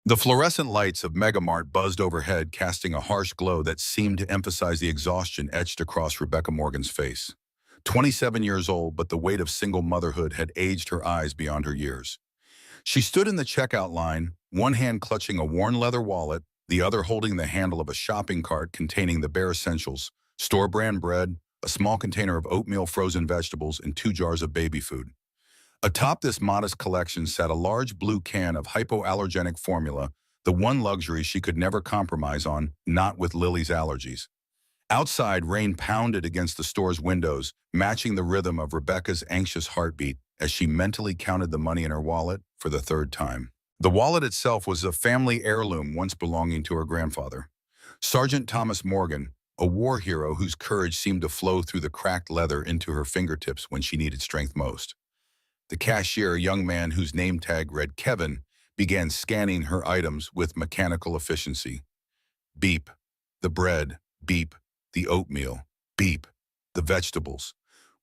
The fluorescent lights of Megamart buzzed overhead, casting a harsh glow that seemed to emphasize the exhaustion etched across Rebecca Morgan's face. 27 years old, but the weight of single motherhood had aged her eyes beyond her years. She stood in the checkout line, one hand clutching a worn leather wallet, the other holding the handle of a shopping cart containing the bare essentials: store-brand bread, a small container of oatmeal, frozen vegetables, and 2 jars of baby food. Atop this modest collection sat a large blue can of hypoallergenic formula, the one luxury she could never compromise on, not with Lily's allergies. Outside, rain pounded against the store's windows, matching the rhythm of Rebecca's anxious heartbeat as she mentally counted the money in her wallet for the third time. The wallet itself was a family heirloom once belonging to her grandfather, Sergeant Thomas Morgan, a war hero whose courage seemed to flow through the cracked leather into her fingertips when she needed strength most. The cashier, a young man whose name tag read Kevin, began scanning her items with mechanical efficiency. Beep, the bread. Beep, the oatmeal. Beep, the vegetables.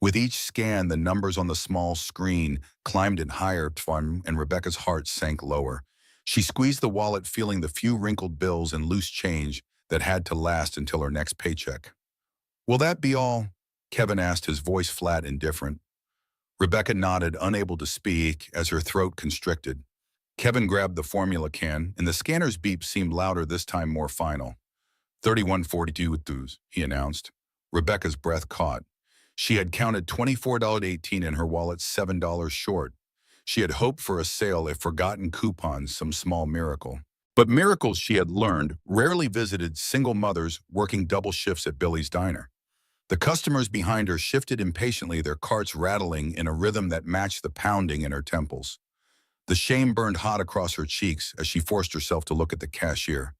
With each scan, the numbers on the small screen climbed in higher, and Rebecca's heart sank lower. She squeezed the wallet, feeling the few wrinkled bills and loose change that had to last until her next paycheck. "Will that be all?" Kevin asked, his voice flat and indifferent. Rebecca nodded, unable to speak as her throat constricted. Kevin grabbed the formula can, and the scanner's beep seemed louder, this time more final. 31.42 with dues, he announced. Rebecca's breath caught. She had counted $24.18 in her wallet, $7 short. She had hoped for a sale, if forgotten coupons, some small miracle. But miracles, she had learned, rarely visited single mothers working double shifts at Billy's Diner. The customers behind her shifted impatiently, their carts rattling in a rhythm that matched the pounding in her temples. The shame burned hot across her cheeks as she forced herself to look at the cashier.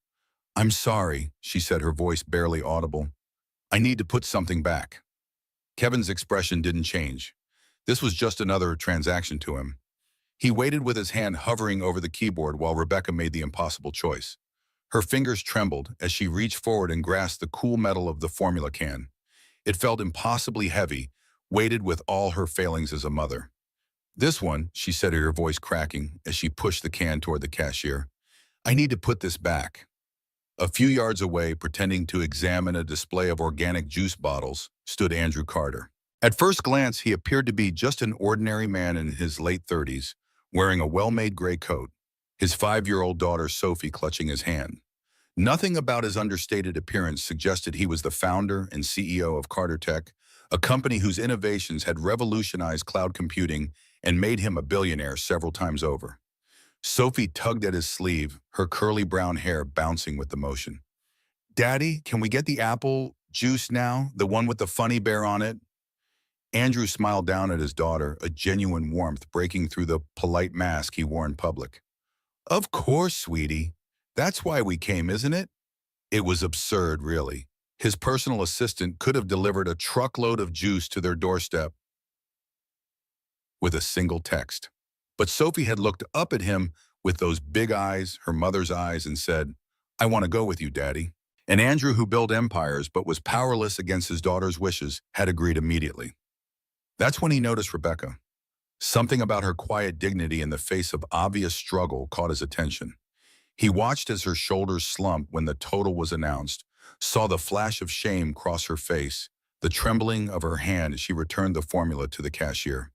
"I'm sorry," she said, her voice barely audible. "I need to put something back." Kevin's expression didn't change. This was just another transaction to him. He waited with his hand hovering over the keyboard while Rebecca made the impossible choice. Her fingers trembled as she reached forward and grasped the cool metal of the formula can. It felt impossibly heavy, weighted with all her failings as a mother. "This one," she said, her voice cracking as she pushed the can toward the cashier. "I need to put this back." A few yards away, pretending to examine a display of organic juice bottles, stood Andrew Carter. At first glance, he appeared to be just an ordinary man in his late 30s, wearing a well-made gray coat, his 5-year-old daughter Sophie clutching his hand. Nothing about his understated appearance suggested he was the founder and CEO of Carter Tech, a company whose innovations had revolutionized cloud computing and made him a billionaire several times over. Sophie tugged at his sleeve, her curly brown hair bouncing with the motion. "Daddy, can we get the apple juice now, the one with the funny bear on it?" Andrew smiled down at his daughter, a genuine warmth breaking through the polite mask he wore in public. "Of course, sweetie. That's why we came, isn't it?" It was absurd, really. His personal assistant could have delivered a truckload of juice to their doorstep with a single text. But Sophie had looked up at him with those big eyes, her mother's eyes, and said, "I want to go with you, Daddy." And Andrew, who built empires but was powerless against his daughter's wishes, had agreed immediately. That's when he noticed Rebecca. Something about her quiet dignity in the face of obvious struggle caught his attention. He watched as her shoulders slumped when the total was announced, saw the flash of shame cross her face, the trembling of her hand as she returned the formula to the cashier.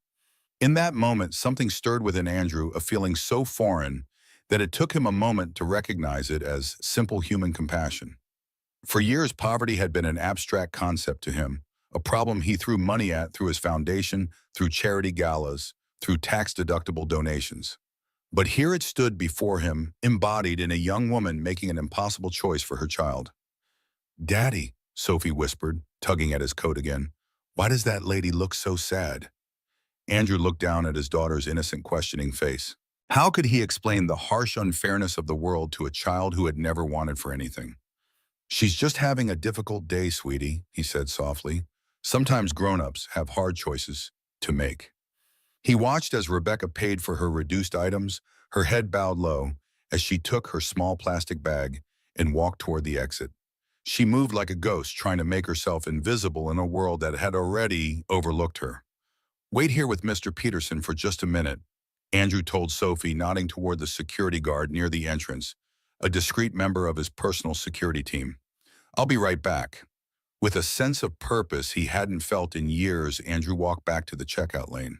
In that moment, something stirred within Andrew, a feeling so foreign that it took him a moment to recognize it as simple human compassion. For years, poverty had been an abstract concept to him, a problem he threw money at through his foundation, through charity galas, through tax-deductible donations. But here it stood before him, embodied in a young woman making an impossible choice for her child. "Daddy," Sophie whispered, tugging at his coat again, "why does that lady look so sad?" Andrew looked down at his daughter's innocent, questioning face. How could he explain the harsh unfairness of the world to a child who had never wanted for anything? "She's just having a difficult day, sweetie," he said softly. "Sometimes grown-ups have hard choices to make." He watched as Rebecca paid for her reduced items, her head bowed low, as she took her small plastic bag and walked toward the exit. She moved like a ghost, trying to make herself invisible in a world that had already overlooked her. "Wait here with Mr. Peterson for just a minute," Andrew told Sophie, nodding toward the security guard near the entrance, a discreet member of his personal security team. I'll be right back. With a sense of purpose he hadn't felt in years, Andrew walked back to the checkout lane.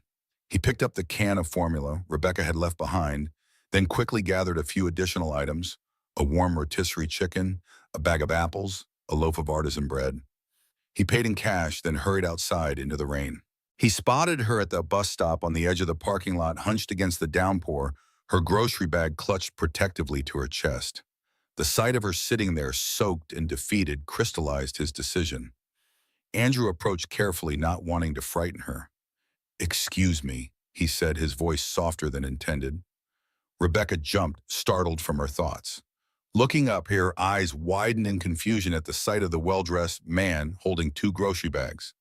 He picked up the can of formula Rebecca had left behind, then quickly gathered a few additional items, a warm rotisserie chicken, a bag of apples, a loaf of artisan bread. He paid in cash, then hurried outside into the rain. He spotted her at the bus stop on the edge of the parking lot, hunched against the downpour, her grocery bag clutched protectively to her chest. The sight of her sitting there, soaked and defeated, crystallized his decision. Andrew approached carefully, not wanting to frighten her. "Excuse me," he said, his voice softer than intended. Rebecca jumped, startled from her thoughts. Looking up, her eyes widened in confusion at the sight of the well-dressed man holding two grocery bags.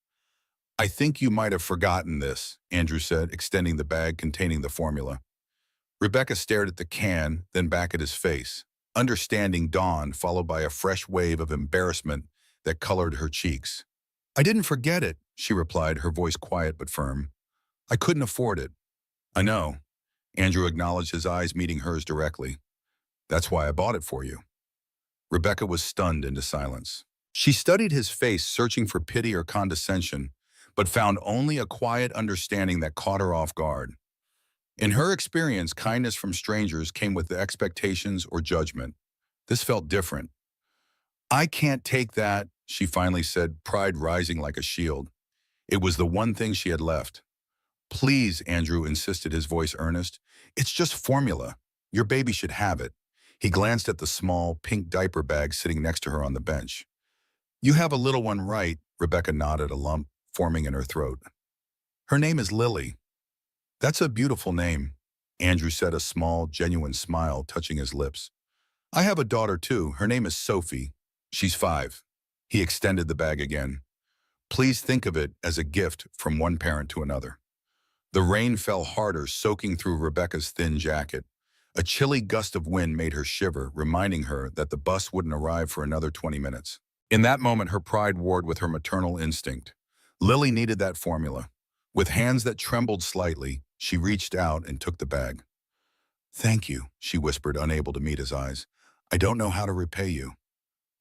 "I think you might have forgotten this," Andrew said, extending the bag containing the formula. Rebecca stared at the can, then back at his face. Understanding dawned, followed by a fresh wave of embarrassment that colored her cheeks. "I didn't forget it," she replied, her voice quiet but firm. "I couldn't afford it." "I know." Andrew acknowledged, his eyes meeting hers directly. "That's why I bought it for you." Rebecca was stunned into silence. She studied his face, searching for pity or condescension, but found only a quiet understanding that caught her off guard. In her experience, kindness from strangers came with the expectations or judgment. This felt different. "I can't take that," she finally said, pride rising like a shield. It was the one thing she had left. "Please," Andrew insisted, his voice earnest. "It's just formula. Your baby should have it." He glanced at the small, pink diaper bag sitting next to her on the bench. "You have a little one, right?" Rebecca nodded, a lump forming in her throat. "Her name is Lily." "That's a beautiful name," Andrew said, a small, genuine smile touching his lips. "I have a daughter, too. Her name is Sophie. She's 5. He extended the bag again. "Please think of it as a gift from one parent to another." The rain fell harder, soaking through Rebecca's thin jacket. A chilly gust of wind made her shiver, reminding her that the bus wouldn't arrive for another 20 minutes. In that moment, her pride warred with her maternal instinct. Lily needed that formula. With hands that trembled slightly, she reached out and took the bag. "Thank you," she whispered, unable to meet his eyes. "I don't know how to repay you."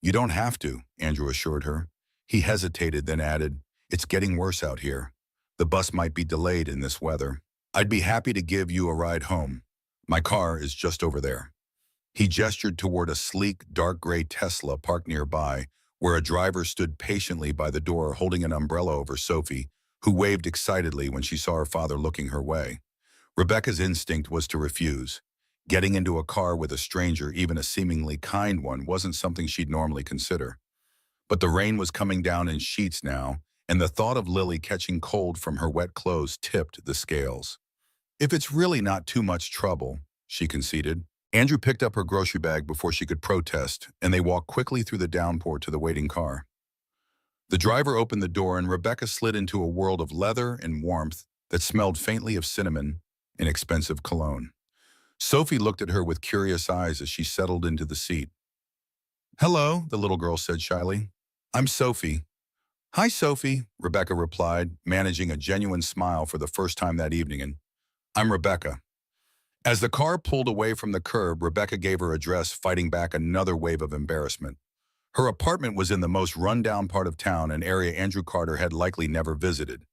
"You don't have to," Andrew assured her. He hesitated, then added, "It's getting worse out here. The bus might be delayed in this weather. I'd be happy to give you a ride home. My car is just over there." He gestured toward a sleek, dark gray Tesla parked nearby, where a driver stood patiently by the door holding an umbrella over Sophie, who waved excitedly when she saw her father looking her way. Rebecca's instinct was to refuse. Getting into a car with a stranger, even a seemingly kind one, wasn't something she'd normally consider. But the rain was coming down in sheets now, and the thought of Lily catching cold from her wet clothes tipped the scales. "If it's really not too much trouble," she conceded. Andrew picked up her grocery bag before she could protest, and they walked quickly through the downpour to the waiting car. The driver opened the door, and Rebecca slid into a world of leather and warmth that smelled faintly of cinnamon and expensive cologne. Sophie looked at her with curious eyes as she settled into the seat. "Hello," the little girl said shyly. "I'm Sophie." "Hi, Sophie," Rebecca replied, managing a genuine smile for the first time that evening. "And I'm Rebecca." As the car pulled away from the curb, Rebecca gave her address, fighting back another wave of embarrassment. Her apartment was in the most run-down part of town, an area Andrew Carter had likely never visited.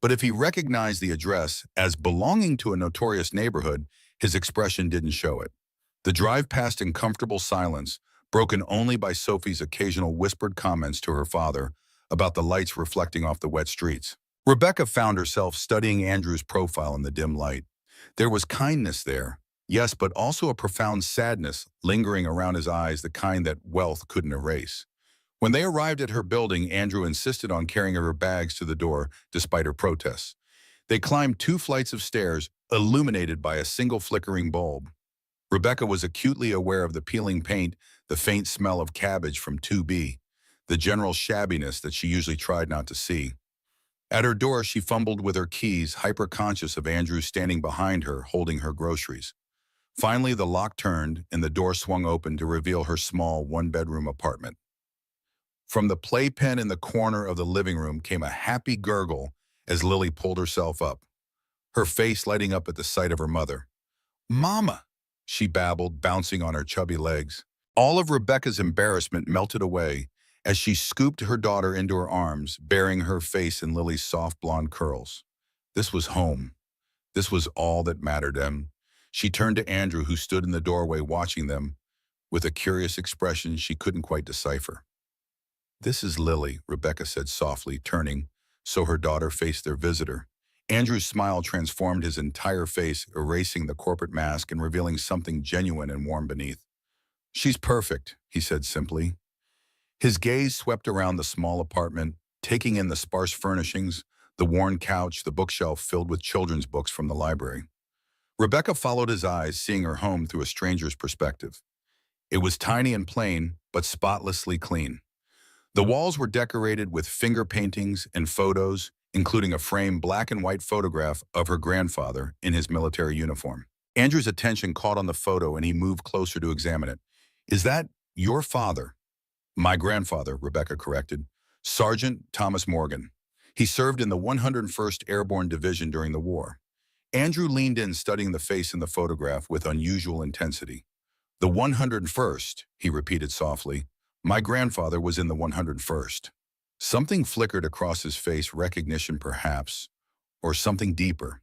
But if he recognized the address as belonging to a notorious neighborhood, his expression didn't show it. The drive passed in comfortable silence, broken only by Sophie's occasional whispered comments to her father about the lights reflecting off the wet streets. Rebecca found herself studying Andrew's profile in the dim light. There was kindness there, yes, but also a profound sadness lingering around his eyes, the kind that wealth couldn't erase. When they arrived at her building, Andrew insisted on carrying her bags to the door despite her protests. They climbed 2 flights of stairs, illuminated by a single flickering bulb. Rebecca was acutely aware of the peeling paint, the faint smell of cabbage from 2B, the general shabbiness that she usually tried not to see. At her door, she fumbled with her keys, hyper-conscious of Andrew standing behind her, holding her groceries. Finally, the lock turned, and the door swung open to reveal her small, one-bedroom apartment. From the playpen in the corner of the living room came a happy gurgle as Lily pulled herself up. her face lighting up at the sight of her mother. "Mama," she babbled, bouncing on her chubby legs. All of Rebecca's embarrassment melted away as she scooped her daughter into her arms, burying her face in Lily's soft blonde curls. This was home. This was all that mattered to them. She turned to Andrew, who stood in the doorway watching them, with a curious expression she couldn't quite decipher. "This is Lily," Rebecca said softly, turning so her daughter faced their visitor. Andrew's smile transformed his entire face, erasing the corporate mask and revealing something genuine and warm beneath. "She's perfect," he said simply. His gaze swept around the small apartment, taking in the sparse furnishings, the worn couch, the bookshelf filled with children's books from the library. Rebecca followed his eyes, seeing her home through a stranger's perspective. It was tiny and plain, but spotlessly clean. The walls were decorated with finger paintings and photos, including a framed black and white photograph of her grandfather in his military uniform. Andrew's attention caught on the photo and he moved closer to examine it. "Is that your father?" "My grandfather," Rebecca corrected. "Sergeant Thomas Morgan. He served in the 101st Airborne Division during the war." Andrew leaned in, studying the face in the photograph with unusual intensity. "The 101st," he repeated softly. "My grandfather was in the 101st. Something flickered across his face, recognition perhaps, or something deeper.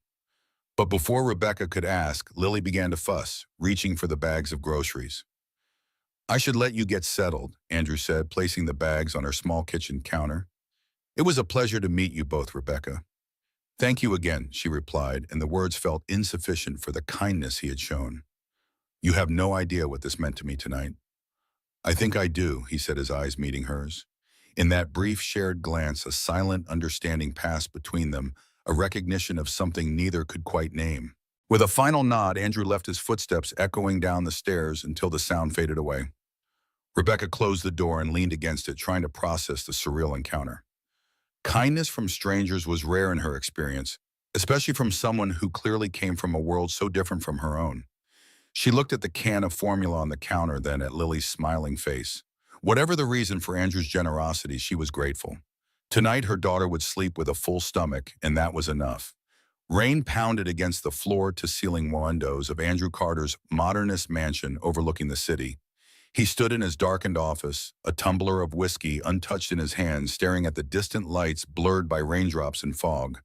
But before Rebecca could ask, Lily began to fuss, reaching for the bags of groceries. "I should let you get settled," Andrew said, placing the bags on her small kitchen counter. "It was a pleasure to meet you both, Rebecca." "Thank you again," she replied, and the words felt insufficient for the kindness he had shown. "You have no idea what this meant to me tonight." "I think I do," he said, his eyes meeting hers. In that brief shared glance, a silent understanding passed between them, a recognition of something neither could quite name. With a final nod, Andrew left his footsteps echoing down the stairs until the sound faded away. Rebecca closed the door and leaned against it, trying to process the surreal encounter. Kindness from strangers was rare in her experience, especially from someone who clearly came from a world so different from her own. She looked at the can of formula on the counter, then at Lily's smiling face. Whatever the reason for Andrew's generosity, she was grateful. Tonight, her daughter would sleep with a full stomach, and that was enough. Rain pounded against the floor-to-ceiling windows of Andrew Carter's modernist mansion overlooking the city. He stood in his darkened office, a tumbler of whiskey untouched in his hand, staring at the distant lights blurred by raindrops and fog.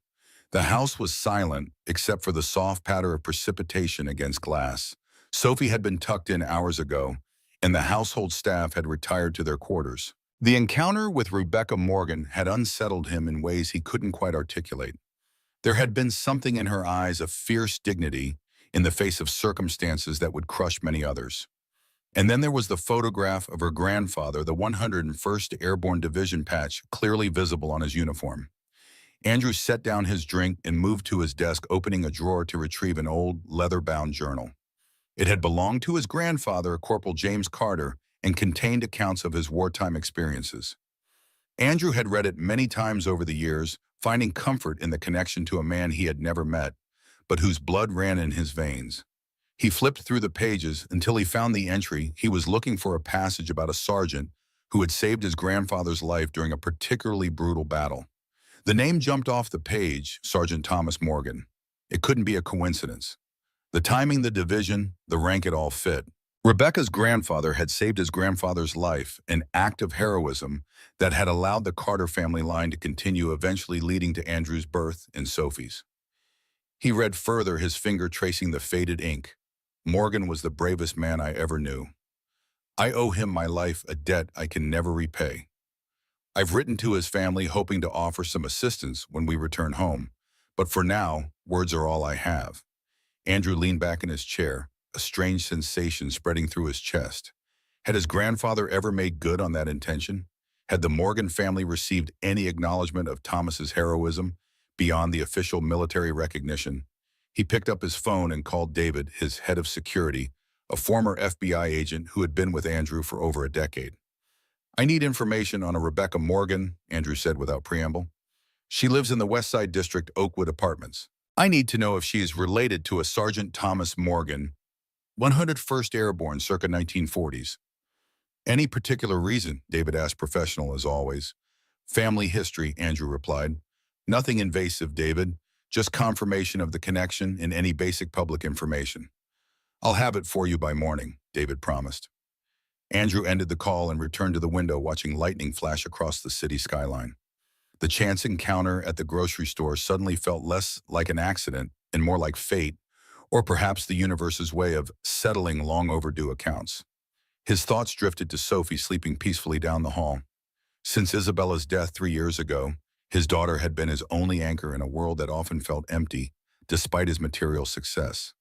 The house was silent, except for the soft patter of precipitation against glass. Sophie had been tucked in hours ago, and the household staff had retired to their quarters. The encounter with Rebecca Morgan had unsettled him in ways he couldn't quite articulate. There had been something in her eyes of fierce dignity in the face of circumstances that would crush many others. And then there was the photograph of her grandfather, the 101st Airborne Division patch clearly visible on his uniform. Andrew set down his drink and moved to his desk, opening a drawer to retrieve an old, leather-bound journal. It had belonged to his grandfather, Corporal James Carter, and contained accounts of his wartime experiences. Andrew had read it many times over the years, finding comfort in the connection to a man he had never met, but whose blood ran in his veins. He flipped through the pages until he found the entry. He was looking for a passage about a sergeant who had saved his grandfather's life during a particularly brutal battle. The name jumped off the page, Sergeant Thomas Morgan. It couldn't be a coincidence. The timing, the division, the rank, it all fit. Rebecca's grandfather had saved his grandfather's life, an act of heroism that had allowed the Carter family line to continue, eventually leading to Andrew's birth and Sophie's. He read further, his finger tracing the faded ink. "Morgan was the bravest man I ever knew. I owe him my life, a debt I can never repay. I've written to his family hoping to offer some assistance when we return home, but for now, words are all I have." Andrew leaned back in his chair, a strange sensation spreading through his chest. Had his grandfather ever made good on that intention? Had the Morgan family received any acknowledgement of Thomas's heroism beyond the official military recognition? He picked up his phone and called David, his head of security, a former FBI agent who had been with Andrew for over a decade. "I need information on a Rebecca Morgan," Andrew said without preamble. "She lives in the West Side District, Oakwood Apartments. I need to know if she is related to a Sergeant Thomas Morgan, 101st Airborne, circa 1940s. "Any particular reason?" David asked, professional as always. "Family history," Andrew replied. "Nothing invasive, David. just confirmation of the connection and any basic public information. I'll have it for you by morning, David promised. Andrew ended the call and returned to the window, watching lightning flash across the city skyline. The chance encounter at the grocery store suddenly felt less like an accident and more like fate, or perhaps the universe's way of settling long overdue accounts. His thoughts drifted to Sophie sleeping peacefully down the hall. Since Isabella's death 3 years ago, his daughter had been his only anchor in a world that often felt empty, despite his material success.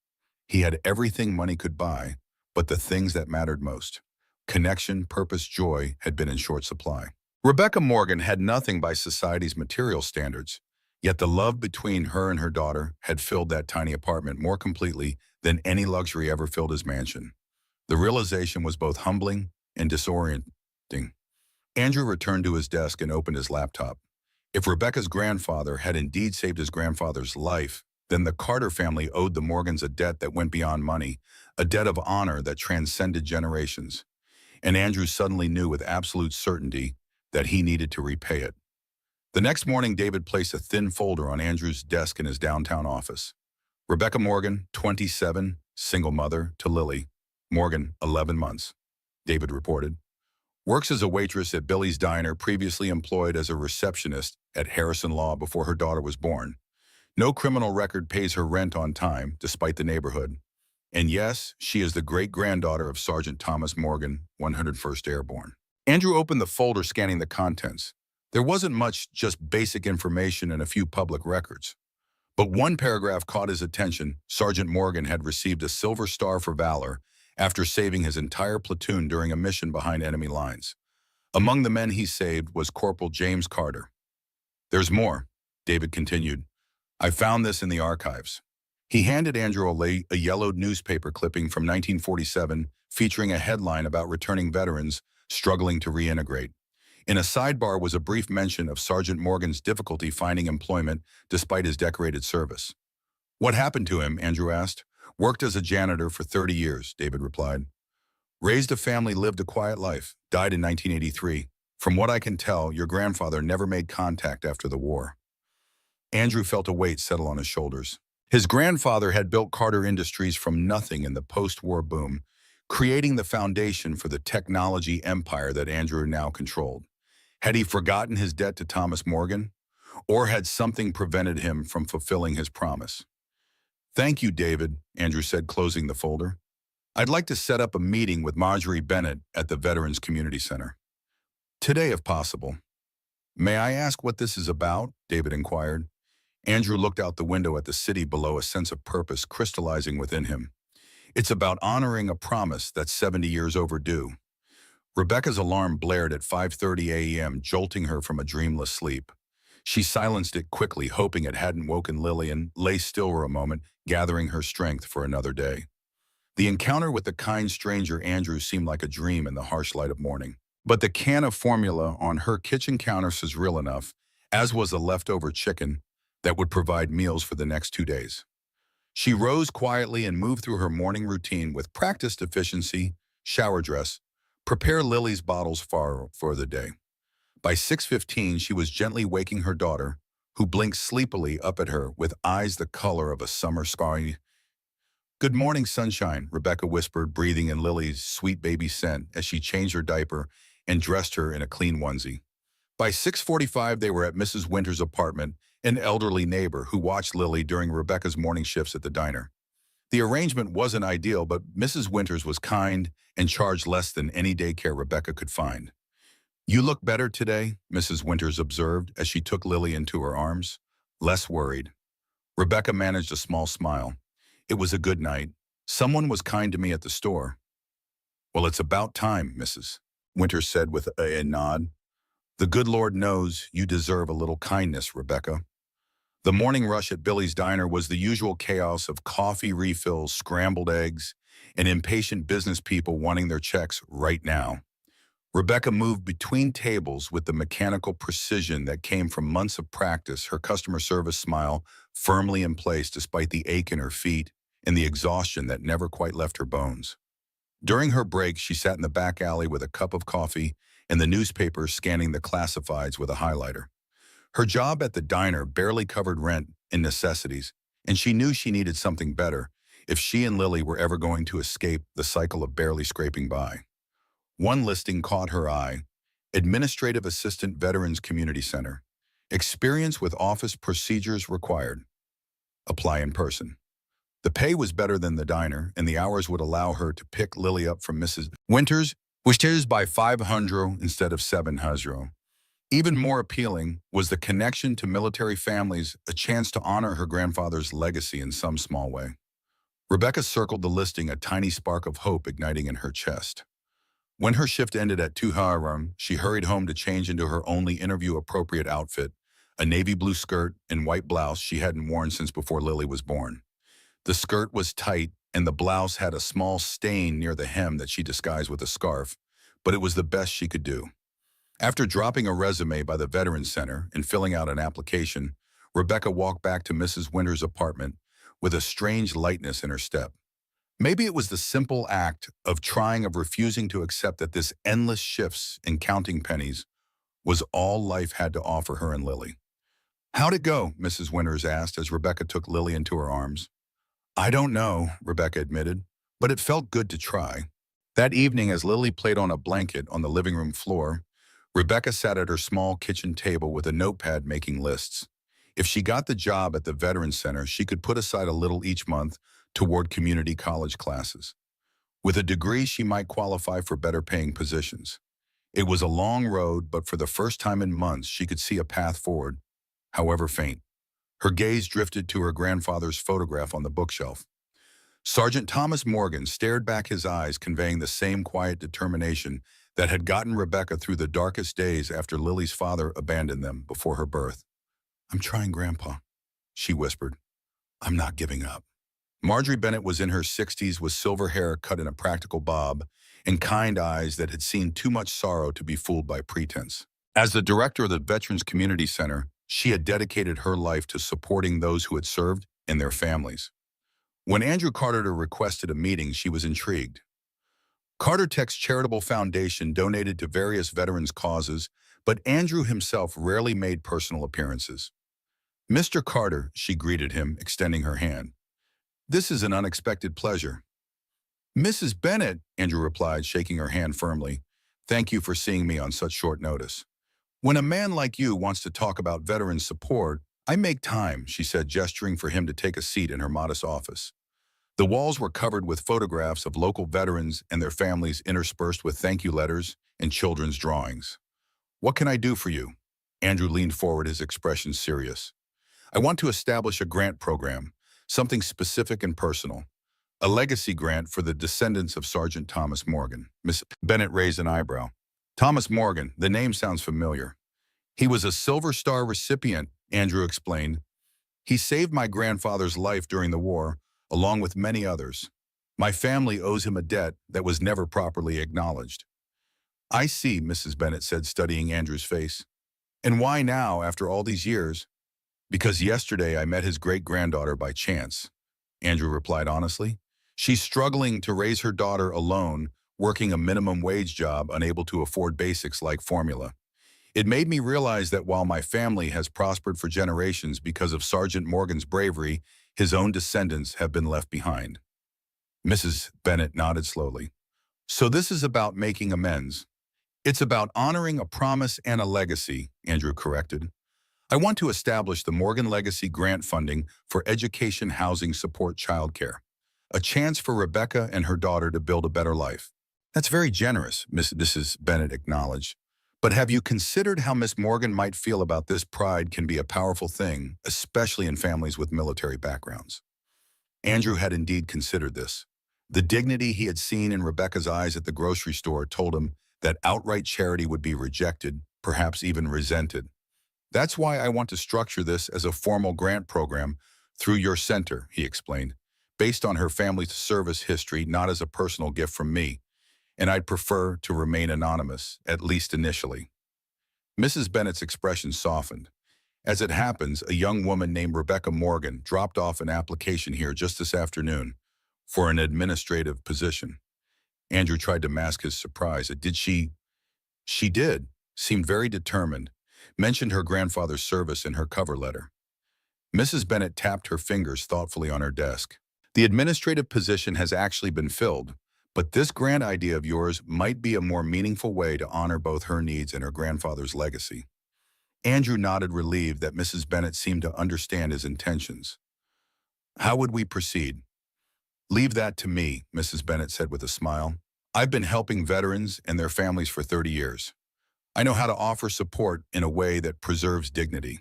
He had everything money could buy, but the things that mattered most, connection, purpose, joy, had been in short supply. Rebecca Morgan had nothing by society's material standards, yet the love between her and her daughter had filled that tiny apartment more completely than any luxury ever filled his mansion. The realization was both humbling and disorienting. Andrew returned to his desk and opened his laptop. If Rebecca's grandfather had indeed saved his grandfather's life, then the Carter family owed the Morgans a debt that went beyond money, a debt of honor that transcended generations. And Andrew suddenly knew with absolute certainty that he needed to repay it. The next morning, David placed a thin folder on Andrew's desk in his downtown office. Rebecca Morgan, 27, single mother, to Lily Morgan, 11 months, David reported. Works as a waitress at Billy's Diner, previously employed as a receptionist at Harrison Law before her daughter was born. No criminal record, pays her rent on time, despite the neighborhood. And yes, she is the great-granddaughter of Sergeant Thomas Morgan, 101st Airborne. Andrew opened the folder, scanning the contents. There wasn't much, just basic information and a few public records. But one paragraph caught his attention. Sergeant Morgan had received a Silver Star for valor after saving his entire platoon during a mission behind enemy lines. Among the men he saved was Corporal James Carter. There's more, David continued. I found this in the archives. He handed Andrew a yellowed newspaper clipping from 1947 featuring a headline about returning veterans struggling to reintegrate. In a sidebar was a brief mention of Sergeant Morgan's difficulty finding employment despite his decorated service. What happened to him? Andrew asked. Worked as a janitor for 30 years, David replied. Raised a family, lived a quiet life, died in 1983. From what I can tell, your grandfather never made contact after the war. Andrew felt a weight settle on his shoulders. His grandfather had built Carter Industries from nothing in the post-war boom, creating the foundation for the technology empire that Andrew now controlled. Had he forgotten his debt to Thomas Morgan? Or had something prevented him from fulfilling his promise? Thank you, David, Andrew said, closing the folder. I'd like to set up a meeting with Marjorie Bennett at the Veterans Community Center. Today, if possible. May I ask what this is about? David inquired. Andrew looked out the window at the city below, a sense of purpose crystallizing within him. It's about honoring a promise that's 70 years overdue. Rebecca's alarm blared at 5:30 a.m., jolting her from a dreamless sleep. She silenced it quickly, hoping it hadn't woken Lily, and lay still for a moment, gathering her strength for another day. The encounter with the kind stranger Andrew seemed like a dream in the harsh light of morning. But the can of formula on her kitchen counter was real enough, as was the leftover chicken that would provide meals for the next 2 days. She rose quietly and moved through her morning routine with practiced efficiency, shower dress, prepare Lily's bottles for the day. By 6:15, she was gently waking her daughter, who blinked sleepily up at her with eyes the color of a summer sky. Good morning, sunshine, Rebecca whispered, breathing in Lily's sweet baby scent as she changed her diaper and dressed her in a clean onesie. By 6:45, they were at Mrs. Winter's apartment, an elderly neighbor who watched Lily during Rebecca's morning shifts at the diner. The arrangement wasn't ideal, but Mrs. Winters was kind and charged less than any daycare Rebecca could find. You look better today, Mrs. Winters observed as she took Lily into her arms. Less worried. Rebecca managed a small smile. It was a good night. Someone was kind to me at the store. Well, it's about time, Mrs. Winters said with a nod. The good Lord knows you deserve a little kindness, Rebecca. The morning rush at Billy's Diner was the usual chaos of coffee refills, scrambled eggs, and impatient business people wanting their checks right now. Rebecca moved between tables with the mechanical precision that came from months of practice, her customer service smile firmly in place despite the ache in her feet and the exhaustion that never quite left her bones. During her break, she sat in the back alley with a cup of coffee and the newspaper, scanning the classifieds with a highlighter. Her job at the diner barely covered rent, in necessities, and she knew she needed something better if she and Lily were ever going to escape the cycle of barely scraping by. One listing caught her eye: Administrative Assistant Veterans Community Center. Experience with office procedures required. Apply in person. The pay was better than the diner, and the hours would allow her to pick Lily up from Mrs. Winters by 500 instead of 700. Even more appealing was the connection to military families, a chance to honor her grandfather's legacy in some small way. Rebecca circled the listing, a tiny spark of hope igniting in her chest. When her shift ended at 2 she hurried home to change into her only interview-appropriate outfit, a navy blue skirt and white blouse she hadn't worn since before Lily was born. The skirt was tight, and the blouse had a small stain near the hem that she disguised with a scarf, but it was the best she could do. After dropping a resume by the Veterans Center and filling out an application, Rebecca walked back to Mrs. Winter's apartment with a strange lightness in her step. Maybe it was the simple act of refusing to accept that this endless shifts and counting pennies was all life had to offer her and Lily. "How'd it go?" Mrs. Winters asked as Rebecca took Lily into her arms. "I don't know," Rebecca admitted, "but it felt good to try." That evening, as Lily played on a blanket on the living room floor, Rebecca sat at her small kitchen table with a notepad making lists. If she got the job at the Veterans Center, she could put aside a little each month toward community college classes. With a degree, she might qualify for better paying positions. It was a long road, but for the first time in months, she could see a path forward, however faint. Her gaze drifted to her grandfather's photograph on the bookshelf. Sergeant Thomas Morgan stared back, his eyes conveying the same quiet determination that had gotten Rebecca through the darkest days after Lily's father abandoned them before her birth. "I'm trying, Grandpa," she whispered. "I'm not giving up." Marjorie Bennett was in her 60s with silver hair cut in a practical bob and kind eyes that had seen too much sorrow to be fooled by pretense. As the director of the Veterans Community Center, she had dedicated her life to supporting those who had served and their families. When Andrew Carter requested a meeting, she was intrigued. Carter Tech's charitable foundation donated to various veterans' causes, but Andrew himself rarely made personal appearances. "Mr. Carter," she greeted him, extending her hand. "This is an unexpected pleasure." "Mrs. Bennett," Andrew replied, shaking her hand firmly, "thank you for seeing me on such short notice. When a man like you wants to talk about veterans support, I make time," she said, gesturing for him to take a seat in her modest office. The walls were covered with photographs of local veterans and their families, interspersed with thank you letters and children's drawings. "What can I do for you?" Andrew leaned forward, his expression serious. "I want to establish a grant program, something specific and personal. A legacy grant for the descendants of Sergeant Thomas Morgan." Miss Bennett raised an eyebrow. "Thomas Morgan, the name sounds familiar." "He was a Silver Star recipient," Andrew explained. "He saved my grandfather's life during the war, along with many others. My family owes him a debt that was never properly acknowledged." "I see," Mrs. Bennett said, studying Andrew's face. "And why now, after all these years?" "Because yesterday I met his great-granddaughter by chance," Andrew replied honestly. "She's struggling to raise her daughter alone, working a minimum wage job, unable to afford basics like formula. It made me realize that while my family has prospered for generations because of Sergeant Morgan's bravery, his own descendants have been left behind." Mrs. Bennett nodded slowly. "So this is about making amends." "It's about honoring a promise and a legacy," Andrew corrected. "I want to establish the Morgan Legacy Grant Funding for Education, Housing, Support, Childcare. A chance for Rebecca and her daughter to build a better life." "That's very generous," Mrs. Bennett acknowledged. "But have you considered how Miss Morgan might feel about this? Pride can be a powerful thing, especially in families with military backgrounds." Andrew had indeed considered this. The dignity he had seen in Rebecca's eyes at the grocery store told him that outright charity would be rejected, perhaps even resented. "That's why I want to structure this as a formal grant program through your center," he explained, "based on her family's service history, not as a personal gift from me. And I'd prefer to remain anonymous, at least initially." Mrs. Bennett's expression softened. "As it happens, a young woman named Rebecca Morgan dropped off an application here just this afternoon for an administrative position." Andrew tried to mask his surprise. "Did she?" "She did. Seemed very determined. Mentioned her grandfather's service in her cover letter." Mrs. Bennett tapped her fingers thoughtfully on her desk. The administrative position has actually been filled, but this grand idea of yours might be a more meaningful way to honor both her needs and her grandfather's legacy. Andrew nodded, relieved that Mrs. Bennett seemed to understand his intentions. How would we proceed? Leave that to me, Mrs. Bennett said with a smile. I've been helping veterans and their families for 30 years. I know how to offer support in a way that preserves dignity.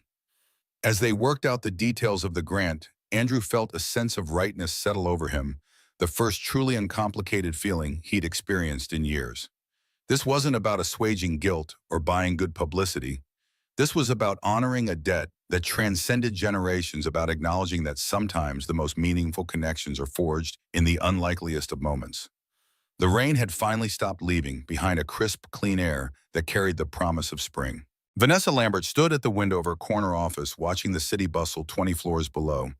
As they worked out the details of the grant, Andrew felt a sense of rightness settle over him, the first truly uncomplicated feeling he'd experienced in years. This wasn't about assuaging guilt or buying good publicity. This was about honoring a debt that transcended generations, about acknowledging that sometimes the most meaningful connections are forged in the unlikeliest of moments. The rain had finally stopped, leaving behind a crisp, clean air that carried the promise of spring. Vanessa Lambert stood at the window of her corner office, watching the city bustle 20 floors below.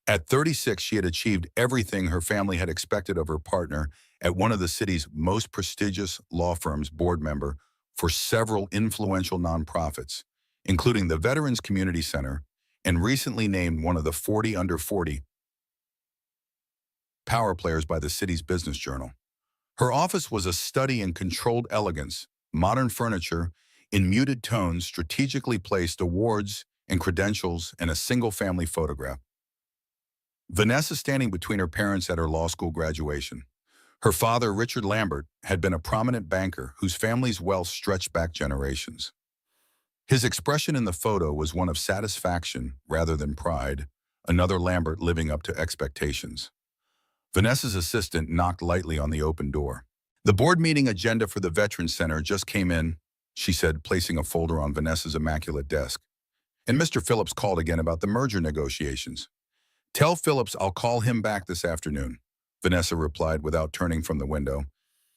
At 36, she had achieved everything her family had expected of her partner at one of the city's most prestigious law firms, board member for several influential nonprofits, including the Veterans Community Center, and recently named one of the 40 under 40 power players by the city's business journal. Her office was a study in controlled elegance, modern furniture in muted tones, strategically placed awards and credentials, and a single-family photograph. Vanessa standing between her parents at her law school graduation. Her father, Richard Lambert, had been a prominent banker whose family's wealth stretched back generations. His expression in the photo was one of satisfaction rather than pride, another Lambert living up to expectations. Vanessa's assistant knocked lightly on the open door. The board meeting agenda for the Veterans Center just came in, she said, placing a folder on Vanessa's immaculate desk. And Mr. Phillips called again about the merger negotiations. Tell Phillips I'll call him back this afternoon, Vanessa replied without turning from the window.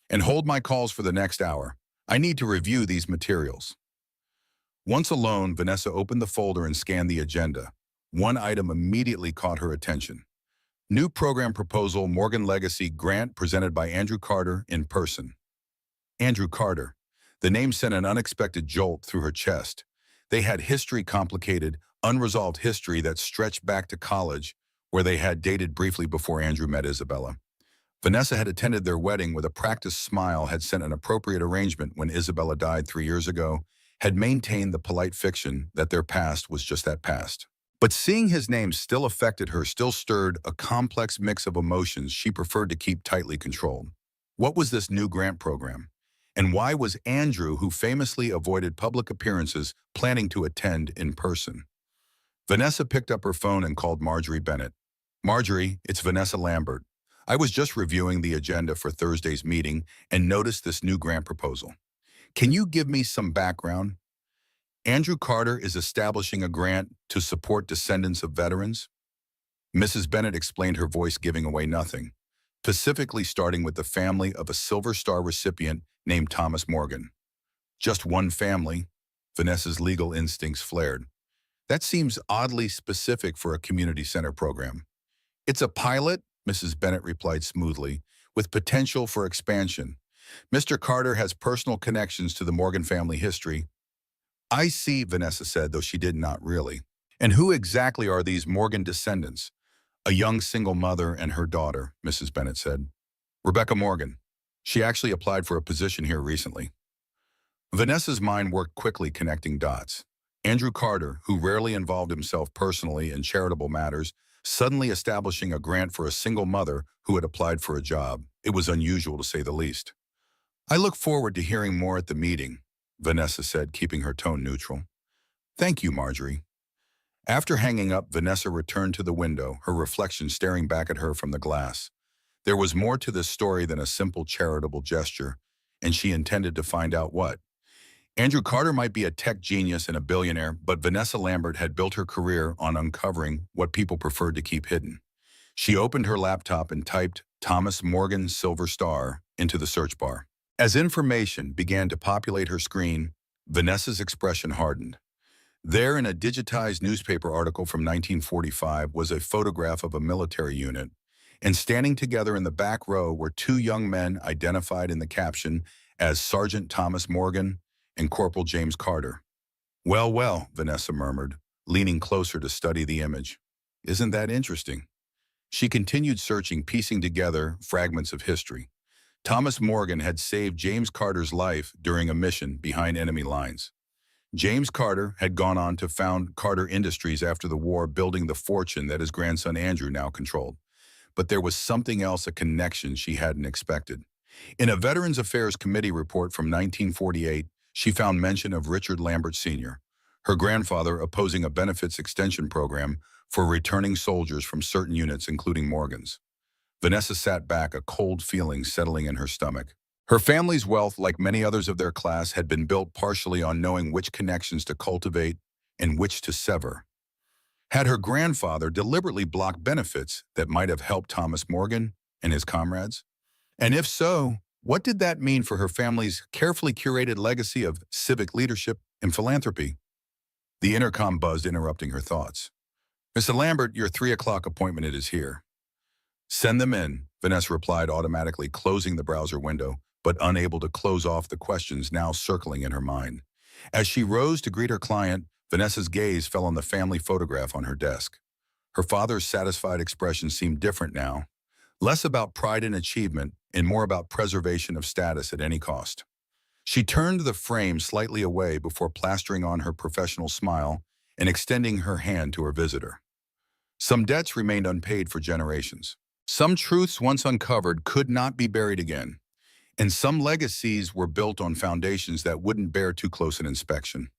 And hold my calls for the next hour. I need to review these materials. Once alone, Vanessa opened the folder and scanned the agenda. One item immediately caught her attention. New program proposal, Morgan Legacy Grant, presented by Andrew Carter in person. Andrew Carter. The name sent an unexpected jolt through her chest. They had history, complicated, unresolved history that stretched back to college, where they had dated briefly before Andrew met Isabella. Vanessa had attended their wedding with a practiced smile, had sent an appropriate arrangement when Isabella died 3 years ago, had maintained the polite fiction that their past was just that past. But seeing his name still affected her, still stirred a complex mix of emotions she preferred to keep tightly controlled. What was this new grant program? And why was Andrew, who famously avoided public appearances, planning to attend in person? Vanessa picked up her phone and called Marjorie Bennett. Marjorie, it's Vanessa Lambert. I was just reviewing the agenda for Thursday's meeting and noticed this new grant proposal. Can you give me some background? Andrew Carter is establishing a grant to support descendants of veterans. Mrs. Bennett explained, her voice giving away nothing, specifically starting with the family of a Silver Star recipient named Thomas Morgan. Just one family? Vanessa's legal instincts flared. That seems oddly specific for a community center program. It's a pilot, Mrs. Bennett replied smoothly, with potential for expansion. Mr. Carter has personal connections to the Morgan family history. I see, Vanessa said, though she did not really. And who exactly are these Morgan descendants? A young single mother and her daughter, Mrs. Bennett said. Rebecca Morgan. She actually applied for a position here recently. Vanessa's mind worked quickly, connecting dots. Andrew Carter, who rarely involved himself personally in charitable matters, suddenly establishing a grant for a single mother who had applied for a job. It was unusual, to say the least. I look forward to hearing more at the meeting, Vanessa said, keeping her tone neutral. Thank you, Marjorie. After hanging up, Vanessa returned to the window, her reflection staring back at her from the glass. There was more to this story than a simple charitable gesture, and she intended to find out what. Andrew Carter might be a tech genius and a billionaire, but Vanessa Lambert had built her career on uncovering what people preferred to keep hidden. She opened her laptop and typed Thomas Morgan Silver Star into the search bar. As information began to populate her screen, Vanessa's expression hardened. There, in a digitized newspaper article from 1945, was a photograph of a military unit, and standing together in the back row were two young men identified in the caption as Sergeant Thomas Morgan and Corporal James Carter. Well, well, Vanessa murmured, leaning closer to study the image. Isn't that interesting? She continued searching, piecing together fragments of history. Thomas Morgan had saved James Carter's life during a mission behind enemy lines. James Carter had gone on to found Carter Industries after the war, building the fortune that his grandson Andrew now controlled. But there was something else, a connection she hadn't expected. In a Veterans Affairs Committee report from 1948, she found mention of Richard Lambert Sr., her grandfather, opposing a benefits extension program for returning soldiers from certain units, including Morgan's. Vanessa sat back, a cold feeling settling in her stomach. Her family's wealth, like many others of their class, had been built partially on knowing which connections to cultivate and which to sever. Had her grandfather deliberately blocked benefits that might have helped Thomas Morgan and his comrades? And if so, what did that mean for her family's carefully curated legacy of civic leadership and philanthropy? The intercom buzzed, interrupting her thoughts. "Mr. Lambert, your 3 o'clock appointment is here." "Send them in," Vanessa replied, automatically closing the browser window, but unable to close off the questions now circling in her mind. As she rose to greet her client, Vanessa's gaze fell on the family photograph on her desk. Her father's satisfied expression seemed different now, less about pride and achievement and more about preservation of status at any cost. She turned the frame slightly away before plastering on her professional smile and extending her hand to her visitor. Some debts remained unpaid for generations. Some truths once uncovered could not be buried again. And some legacies were built on foundations that wouldn't bear too close an inspection.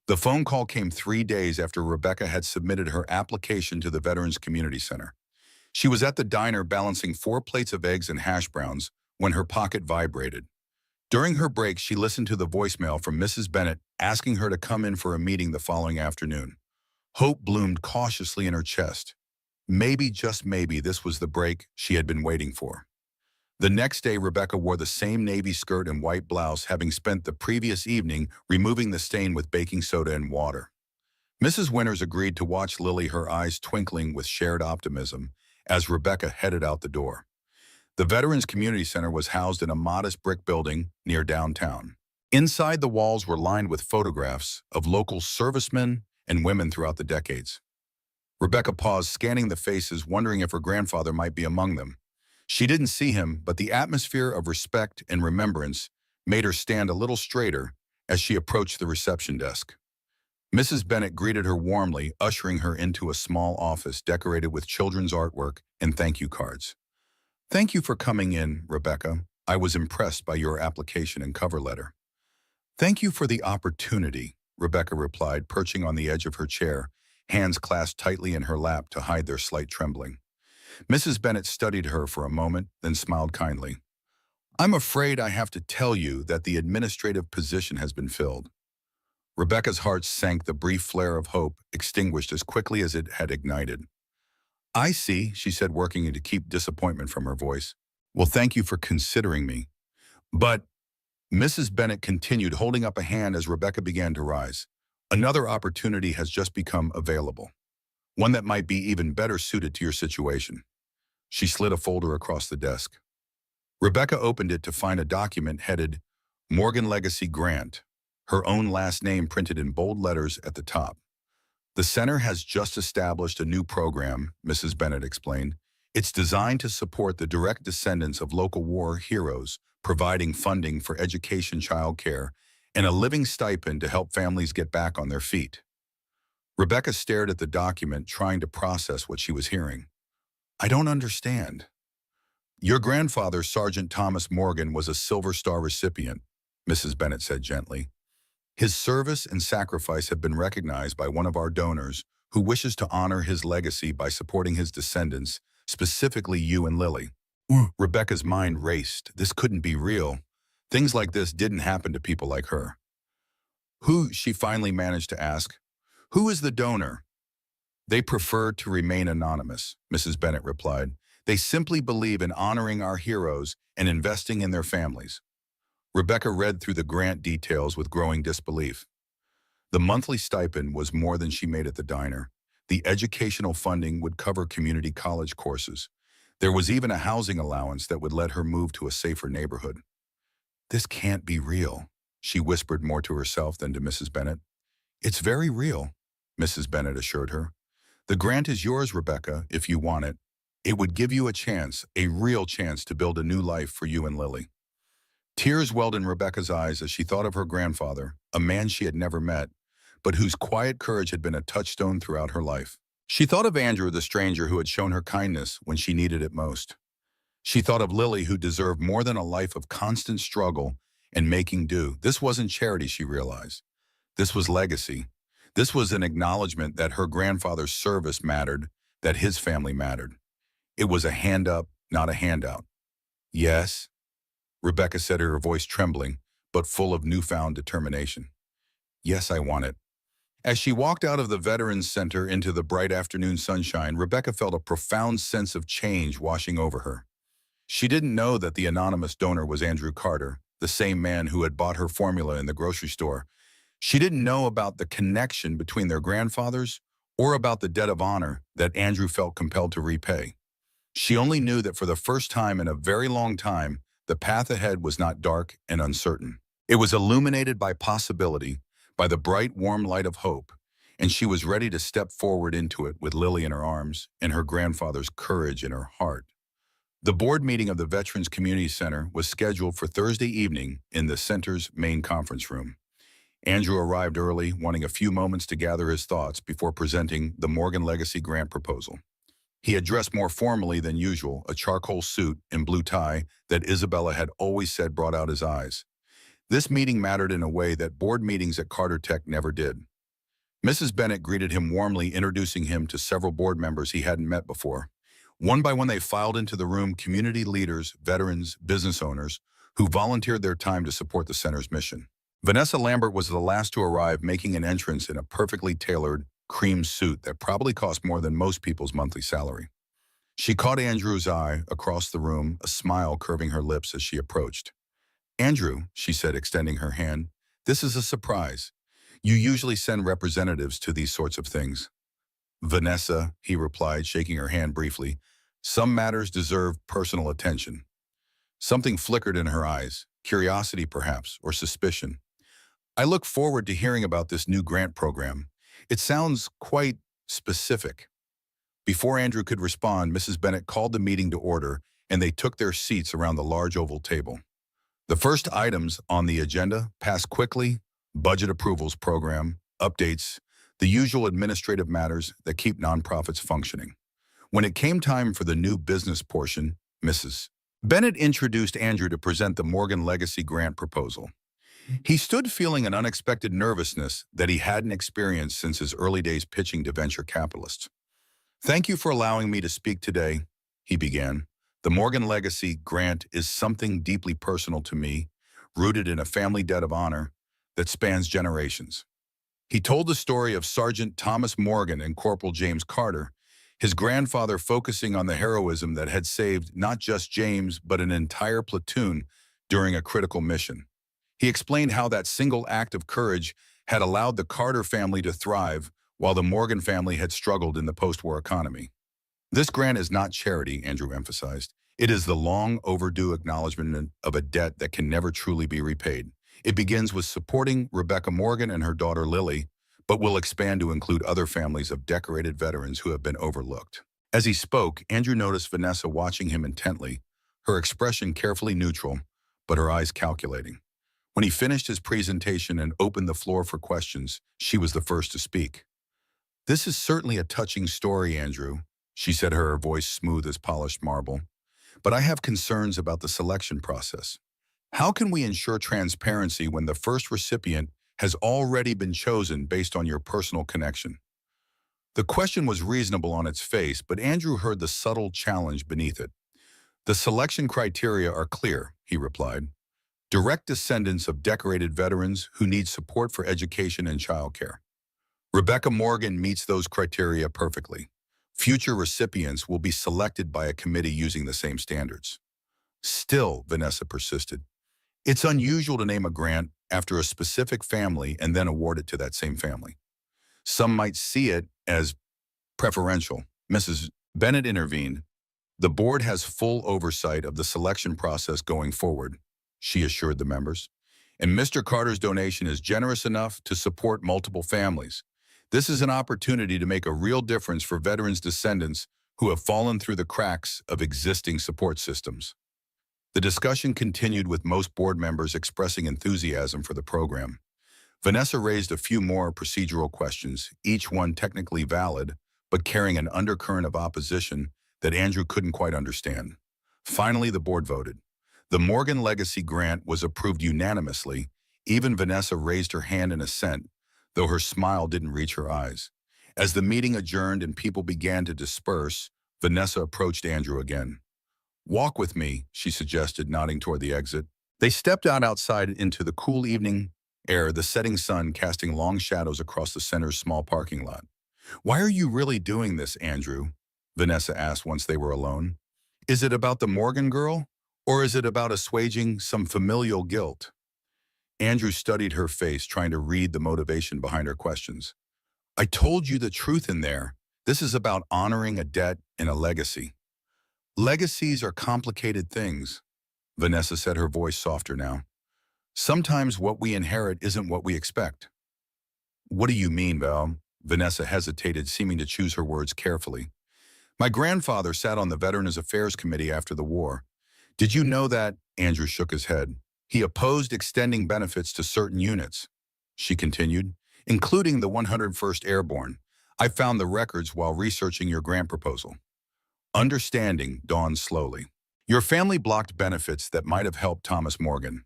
The phone call came 3 days after Rebecca had submitted her application to the Veterans Community Center. She was at the diner balancing 4 plates of eggs and hash browns when her pocket vibrated. During her break, she listened to the voicemail from Mrs. Bennett asking her to come in for a meeting the following afternoon. Hope bloomed cautiously in her chest. Maybe, just maybe, this was the break she had been waiting for. The next day, Rebecca wore the same navy skirt and white blouse, having spent the previous evening removing the stain with baking soda and water. Mrs. Winters agreed to watch Lily, her eyes twinkling with shared optimism, as Rebecca headed out the door. The Veterans Community Center was housed in a modest brick building near downtown. Inside, the walls were lined with photographs of local servicemen and women throughout the decades. Rebecca paused, scanning the faces, wondering if her grandfather might be among them. She didn't see him, but the atmosphere of respect and remembrance made her stand a little straighter as she approached the reception desk. Mrs. Bennett greeted her warmly, ushering her into a small office decorated with children's artwork and thank you cards. "Thank you for coming in, Rebecca. I was impressed by your application and cover letter." "Thank you for the opportunity," Rebecca replied, perching on the edge of her chair, hands clasped tightly in her lap to hide their slight trembling. Mrs. Bennett studied her for a moment, then smiled kindly. "I'm afraid I have to tell you that the administrative position has been filled." Rebecca's heart sank, the brief flare of hope extinguished as quickly as it had ignited. "I see," she said, working to keep disappointment from her voice. "Well, thank you for considering me. But," Mrs. Bennett continued, holding up a hand as Rebecca began to rise, "another opportunity has just become available. One that might be even better suited to your situation." She slid a folder across the desk. Rebecca opened it to find a document headed Morgan Legacy Grant, her own last name printed in bold letters at the top. "The center has just established a new program," Mrs. Bennett explained. "It's designed to support the direct descendants of local war heroes, providing funding for education, child care, and a living stipend to help families get back on their feet." Rebecca stared at the document, trying to process what she was hearing. "I don't understand." "Your grandfather, Sergeant Thomas Morgan, was a Silver Star recipient," Mrs. Bennett said gently. "His service and sacrifice have been recognized by one of our donors who wishes to honor his legacy by supporting his descendants, specifically you and Lily." Rebecca's mind raced. This couldn't be real. Things like this didn't happen to people like her. "Who," she finally managed to ask, "who is the donor?" "They prefer to remain anonymous," Mrs. Bennett replied. "They simply believe in honoring our heroes and investing in their families." Rebecca read through the grant details with growing disbelief. The monthly stipend was more than she made at the diner. The educational funding would cover community college courses. There was even a housing allowance that would let her move to a safer neighborhood. "This can't be real," she whispered, more to herself than to Mrs. Bennett. "It's very real." Mrs. Bennett assured her. The grant is yours, Rebecca, if you want it. It would give you a chance, a real chance to build a new life for you and Lily. Tears welled in Rebecca's eyes as she thought of her grandfather, a man she had never met, but whose quiet courage had been a touchstone throughout her life. She thought of Andrew, the stranger who had shown her kindness when she needed it most. She thought of Lily, who deserved more than a life of constant struggle and making do. This wasn't charity, she realized. This was legacy. This was an acknowledgement that her grandfather's service mattered, that his family mattered. It was a hand up, not a handout. Yes, Rebecca said, her voice trembling, but full of newfound determination. Yes, I want it. As she walked out of the Veterans Center into the bright afternoon sunshine, Rebecca felt a profound sense of change washing over her. She didn't know that the anonymous donor was Andrew Carter, the same man who had bought her formula in the grocery store. She didn't know about the connection between their grandfathers or about the debt of honor that Andrew felt compelled to repay. She only knew that for the first time in a very long time, the path ahead was not dark and uncertain. It was illuminated by possibility, by the bright, warm light of hope, and she was ready to step forward into it with Lily in her arms and her grandfather's courage in her heart. The board meeting of the Veterans Community Center was scheduled for Thursday evening in the center's main conference room. Andrew arrived early, wanting a few moments to gather his thoughts before presenting the Morgan Legacy grant proposal. He had dressed more formally than usual, a charcoal suit and blue tie that Isabella had always said brought out his eyes. This meeting mattered in a way that board meetings at Carter Tech never did. Mrs. Bennett greeted him warmly, introducing him to several board members he hadn't met before. One by one, they filed into the room, community leaders, veterans, business owners, who volunteered their time to support the center's mission. Vanessa Lambert was the last to arrive, making an entrance in a perfectly tailored cream suit that probably cost more than most people's monthly salary. She caught Andrew's eye across the room, a smile curving her lips as she approached. Andrew, she said, extending her hand, this is a surprise. You usually send representatives to these sorts of things. Vanessa, he replied, shaking her hand briefly, some matters deserve personal attention. Something flickered in her eyes, curiosity perhaps, or suspicion. I look forward to hearing about this new grant program. It sounds quite specific. Before Andrew could respond, Mrs. Bennett called the meeting to order, and they took their seats around the large oval table. The first items on the agenda passed quickly: budget approvals program, updates, the usual administrative matters that keep nonprofits functioning. When it came time for the new business portion, Mrs. Bennett introduced Andrew to present the Morgan Legacy grant proposal. He stood feeling an unexpected nervousness that he hadn't experienced since his early days pitching to venture capitalists. Thank you for allowing me to speak today, he began. The Morgan Legacy grant is something deeply personal to me, rooted in a family debt of honor that spans generations. He told the story of Sergeant Thomas Morgan and Corporal James Carter, his grandfather focusing on the heroism that had saved not just James, but an entire platoon during a critical mission. He explained how that single act of courage had allowed the Carter family to thrive while the Morgan family had struggled in the post-war economy. This grant is not charity, Andrew emphasized. It is the long overdue acknowledgement of a debt that can never truly be repaid. It begins with supporting Rebecca Morgan and her daughter Lily, but will expand to include other families of decorated veterans who have been overlooked. As he spoke, Andrew noticed Vanessa watching him intently, her expression carefully neutral, but her eyes calculating. When he finished his presentation and opened the floor for questions, she was the first to speak. This is certainly a touching story, Andrew, she said, her voice smooth as polished marble. But I have concerns about the selection process. How can we ensure transparency when the first recipient has already been chosen based on your personal connection? The question was reasonable on its face, but Andrew heard the subtle challenge beneath it. The selection criteria are clear, he replied. Direct descendants of decorated veterans who need support for education and childcare. Rebecca Morgan meets those criteria perfectly. Future recipients will be selected by a committee using the same standards. Still, Vanessa persisted, it's unusual to name a grant after a specific family and then award it to that same family. Some might see it as preferential. Mrs. Bennett intervened. The board has full oversight of the selection process going forward, she assured the members, and Mr. Carter's donation is generous enough to support multiple families. This is an opportunity to make a real difference for veterans' descendants who have fallen through the cracks of existing support systems. The discussion continued with most board members expressing enthusiasm for the program. Vanessa raised a few more procedural questions, each one technically valid, but carrying an undercurrent of opposition that Andrew couldn't quite understand. Finally, the board voted. The Morgan Legacy Grant was approved unanimously. Even Vanessa raised her hand in assent, though her smile didn't reach her eyes. As the meeting adjourned and people began to disperse, Vanessa approached Andrew again. "Walk with me," she suggested, nodding toward the exit. They stepped outside into the cool evening air, the setting sun casting long shadows across the center's small parking lot. "Why are you really doing this, Andrew?" Vanessa asked once they were alone. "Is it about the Morgan girl, or is it about assuaging some familial guilt?" Andrew studied her face, trying to read the motivation behind her questions. "I told you the truth in there. This is about honoring a debt and a legacy." "Legacies are complicated things," Vanessa said, her voice softer now. "Sometimes what we inherit isn't what we expect." "What do you mean, Val?" Vanessa hesitated, seeming to choose her words carefully. "My grandfather sat on the Veterans Affairs Committee after the war. Did you know that?" Andrew shook his head. "He opposed extending benefits to certain units," she continued, "including the 101st Airborne. I found the records while researching your grant proposal." Understanding dawned slowly. "Your family blocked benefits that might have helped Thomas Morgan."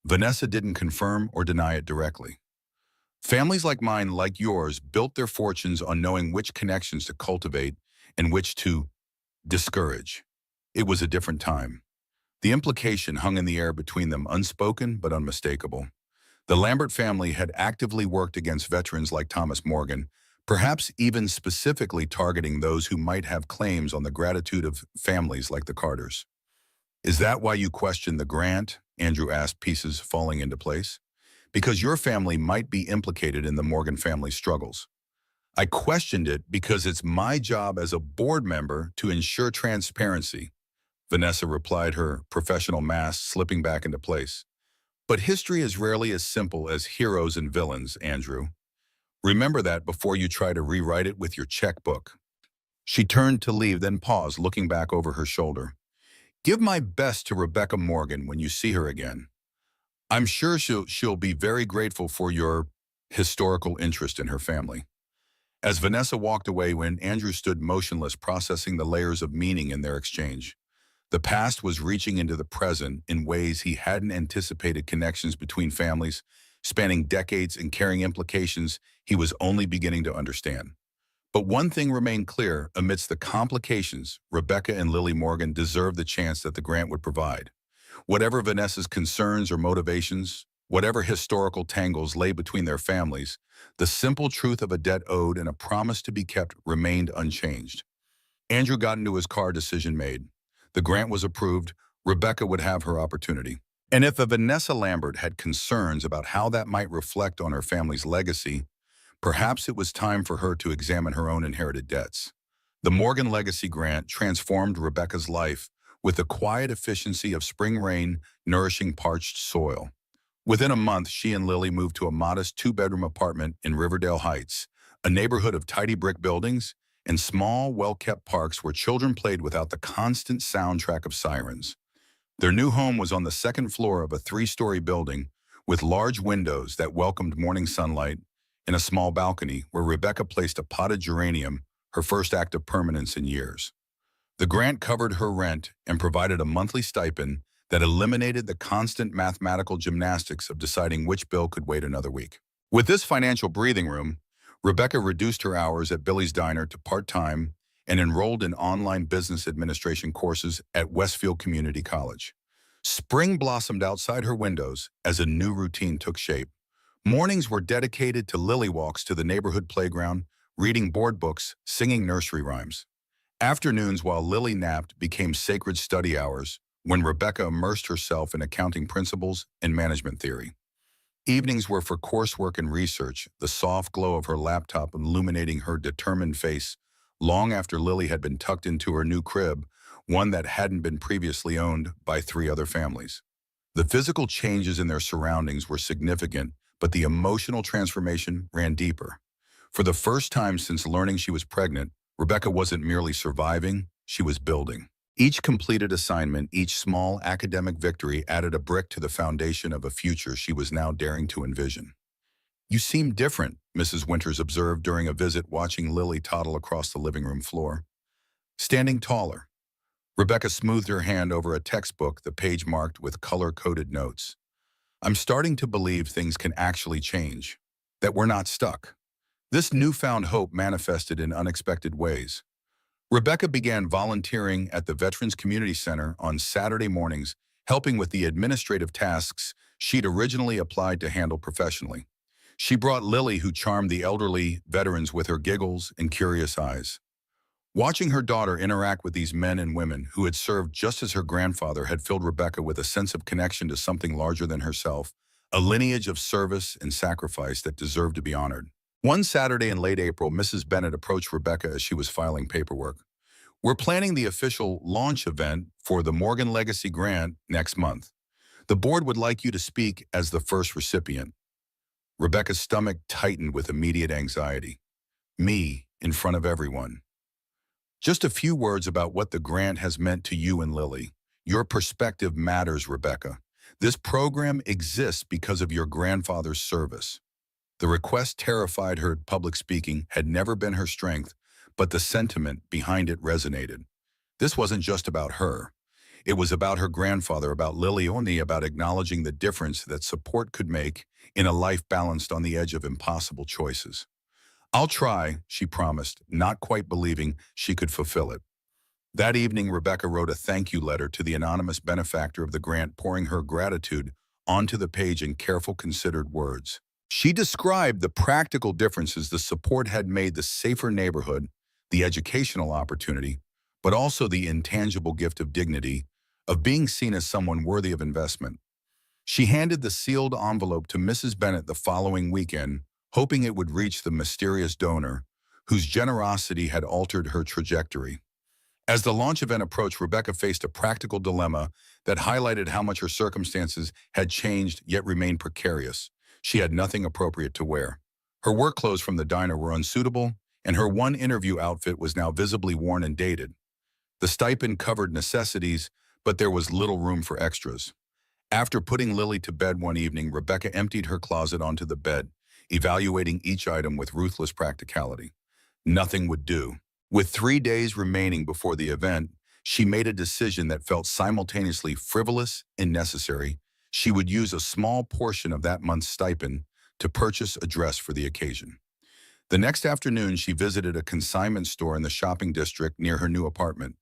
Vanessa didn't confirm or deny it directly. "Families like mine, like yours, built their fortunes on knowing which connections to cultivate and which to discourage. It was a different time." The implication hung in the air between them, unspoken but unmistakable. The Lambert family had actively worked against veterans like Thomas Morgan, perhaps even specifically targeting those who might have claims on the gratitude of families like the Carters. "Is that why you question the grant?" Andrew asked, pieces falling into place. "Because your family might be implicated in the Morgan family's struggles." "I questioned it because it's my job as a board member to ensure transparency," Vanessa replied, her professional mask slipping back into place. "But history is rarely as simple as heroes and villains, Andrew. Remember that before you try to rewrite it with your checkbook." She turned to leave, then paused, looking back over her shoulder. "Give my best to Rebecca Morgan when you see her again. I'm sure she'll be very grateful for your historical interest in her family." As Vanessa walked away, when Andrew stood motionless, processing the layers of meaning in their exchange. The past was reaching into the present in ways he hadn't anticipated, connections between families, spanning decades and carrying implications he was only beginning to understand. But one thing remained clear: amidst the complications, Rebecca and Lily Morgan deserved the chance that the grant would provide. Whatever Vanessa's concerns or motivations, whatever historical tangles lay between their families, the simple truth of a debt owed and a promise to be kept remained unchanged. Andrew got into his car, decision made. The grant was approved. Rebecca would have her opportunity. And if a Vanessa Lambert had concerns about how that might reflect on her family's legacy, perhaps it was time for her to examine her own inherited debts. The Morgan Legacy Grant transformed Rebecca's life with the quiet efficiency of spring rain nourishing parched soil. Within a month, she and Lily moved to a modest two-bedroom apartment in Riverdale Heights, a neighborhood of tidy brick buildings and small, well-kept parks where children played without the constant soundtrack of sirens. Their new home was on the second floor of a three-story building with large windows that welcomed morning sunlight and a small balcony where Rebecca placed a potted geranium, her first act of permanence in years. The grant covered her rent and provided a monthly stipend that eliminated the constant mathematical gymnastics of deciding which bill could wait another week. With this financial breathing room, Rebecca reduced her hours at Billy's Diner to part-time and enrolled in online business administration courses at Westfield Community College. Spring blossomed outside her windows as a new routine took shape. Mornings were dedicated to Lily walks to the neighborhood playground, reading board books, singing nursery rhymes. Afternoons, while Lily napped, became sacred study hours when Rebecca immersed herself in accounting principles and management theory. Evenings were for coursework and research, the soft glow of her laptop illuminating her determined face long after Lily had been tucked into her new crib, one that hadn't been previously owned by three other families. The physical changes in their surroundings were significant, but the emotional transformation ran deeper. For the first time since learning she was pregnant, Rebecca wasn't merely surviving, she was building. Each completed assignment, each small academic victory added a brick to the foundation of a future she was now daring to envision. "You seem different," Mrs. Winters observed during a visit watching Lily toddle across the living room floor. Standing taller, Rebecca smoothed her hand over a textbook, the page marked with color-coded notes. "I'm starting to believe things can actually change, that we're not stuck." This newfound hope manifested in unexpected ways. Rebecca began volunteering at the Veterans Community Center on Saturday mornings, helping with the administrative tasks she'd originally applied to handle professionally. She brought Lily, who charmed the elderly veterans with her giggles and curious eyes. Watching her daughter interact with these men and women who had served just as her grandfather had filled Rebecca with a sense of connection to something larger than herself, a lineage of service and sacrifice that deserved to be honored. One Saturday in late April, Mrs. Bennett approached Rebecca as she was filing paperwork. "We're planning the official launch event for the Morgan Legacy Grant next month. The board would like you to speak as the first recipient." Rebecca's stomach tightened with immediate anxiety. Me, in front of everyone. "Just a few words about what the grant has meant to you and Lily. Your perspective matters, Rebecca. This program exists because of your grandfather's service." The request terrified her. Public speaking had never been her strength, but the sentiment behind it resonated. This wasn't just about her. It was about her grandfather, about Lily, only about acknowledging the difference that support could make in a life balanced on the edge of impossible choices. "I'll try," she promised, not quite believing she could fulfill it. That evening, Rebecca wrote a thank you letter to the anonymous benefactor of the grant, pouring her gratitude onto the page in careful, considered words. She described the practical differences the support had made: the safer neighborhood, the educational opportunity, but also the intangible gift of dignity, of being seen as someone worthy of investment. She handed the sealed envelope to Mrs. Bennett the following weekend, hoping it would reach the mysterious donor, whose generosity had altered her trajectory. As the launch event approached, Rebecca faced a practical dilemma that highlighted how much her circumstances had changed yet remained precarious. She had nothing appropriate to wear. Her work clothes from the diner were unsuitable, and her one interview outfit was now visibly worn and dated. The stipend covered necessities, but there was little room for extras. After putting Lily to bed one evening, Rebecca emptied her closet onto the bed, evaluating each item with ruthless practicality. Nothing would do. With 3 days remaining before the event, she made a decision that felt simultaneously frivolous and necessary. She would use a small portion of that month's stipend to purchase a dress for the occasion. The next afternoon, she visited a consignment store in the shopping district near her new apartment.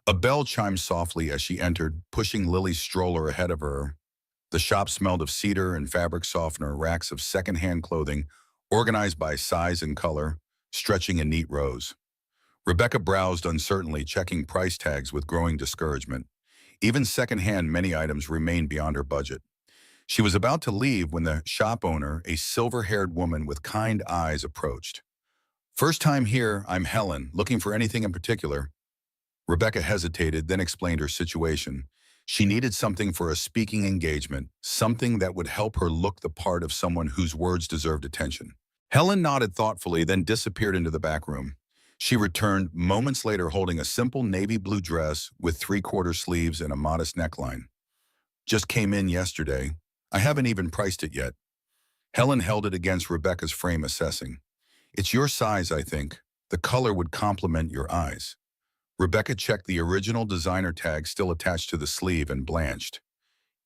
A bell chimed softly as she entered, pushing Lily's stroller ahead of her. The shop smelled of cedar and fabric softener, racks of secondhand clothing, organized by size and color, stretching in neat rows. Rebecca browsed uncertainly, checking price tags with growing discouragement. Even secondhand, many items remained beyond her budget. She was about to leave when the shop owner, a silver-haired woman with kind eyes, approached. "First time here, I'm Helen. Looking for anything in particular?" Rebecca hesitated, then explained her situation. She needed something for a speaking engagement, something that would help her look the part of someone whose words deserved attention. Helen nodded thoughtfully, then disappeared into the back room. She returned moments later holding a simple navy blue dress with three-quarter sleeves and a modest neckline. "Just came in yesterday. I haven't even priced it yet." Helen held it against Rebecca's frame, assessing. "It's your size, I think. The color would complement your eyes." Rebecca checked the original designer tag still attached to the sleeve and blanched.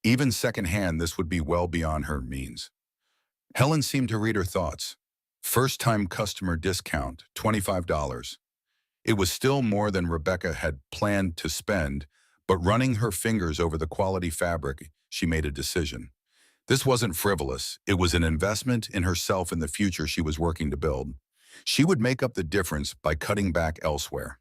Even secondhand, this would be well beyond her means. Helen seemed to read her thoughts. First-time customer discount, $25. It was still more than Rebecca had planned to spend, but running her fingers over the quality fabric, she made a decision. This wasn't frivolous. It was an investment in herself and the future she was working to build. She would make up the difference by cutting back elsewhere.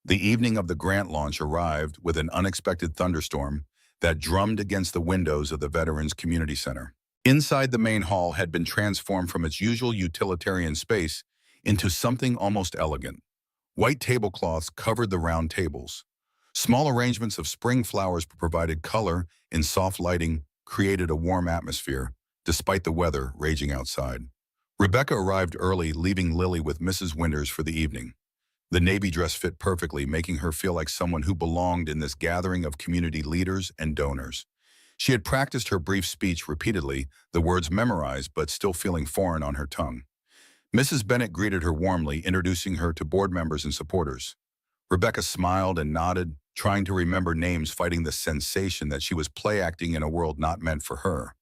The evening of the grant launch arrived with an unexpected thunderstorm that drummed against the windows of the Veterans Community Center. Inside, the main hall had been transformed from its usual utilitarian space into something almost elegant. White tablecloths covered the round tables. Small arrangements of spring flowers provided color, and soft lighting created a warm atmosphere, despite the weather raging outside. Rebecca arrived early, leaving Lily with Mrs. Winters for the evening. The navy dress fit perfectly, making her feel like someone who belonged in this gathering of community leaders and donors. She had practiced her brief speech repeatedly, the words memorized but still feeling foreign on her tongue. Mrs. Bennet greeted her warmly, introducing her to board members and supporters. Rebecca smiled and nodded, trying to remember names, fighting the sensation that she was play acting in a world not meant for her.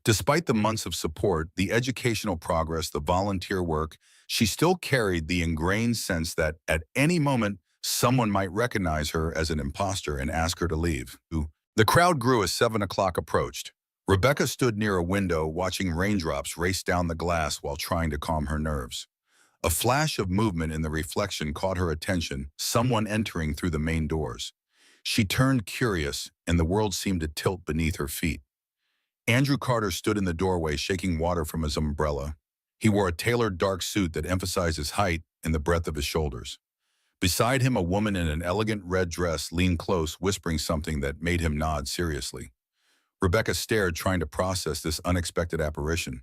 Despite the months of support, the educational progress, the volunteer work, she still carried the ingrained sense that at any moment, someone might recognize her as an imposter and ask her to leave. The crowd grew as 7 o'clock approached. Rebecca stood near a window watching raindrops race down the glass while trying to calm her nerves. A flash of movement in the reflection caught her attention, someone entering through the main doors. She turned curious, and the world seemed to tilt beneath her feet. Andrew Carter stood in the doorway, shaking water from his umbrella. He wore a tailored dark suit that emphasized his height and the breadth of his shoulders. Beside him, a woman in an elegant red dress leaned close, whispering something that made him nod seriously. Rebecca stared, trying to process this unexpected apparition.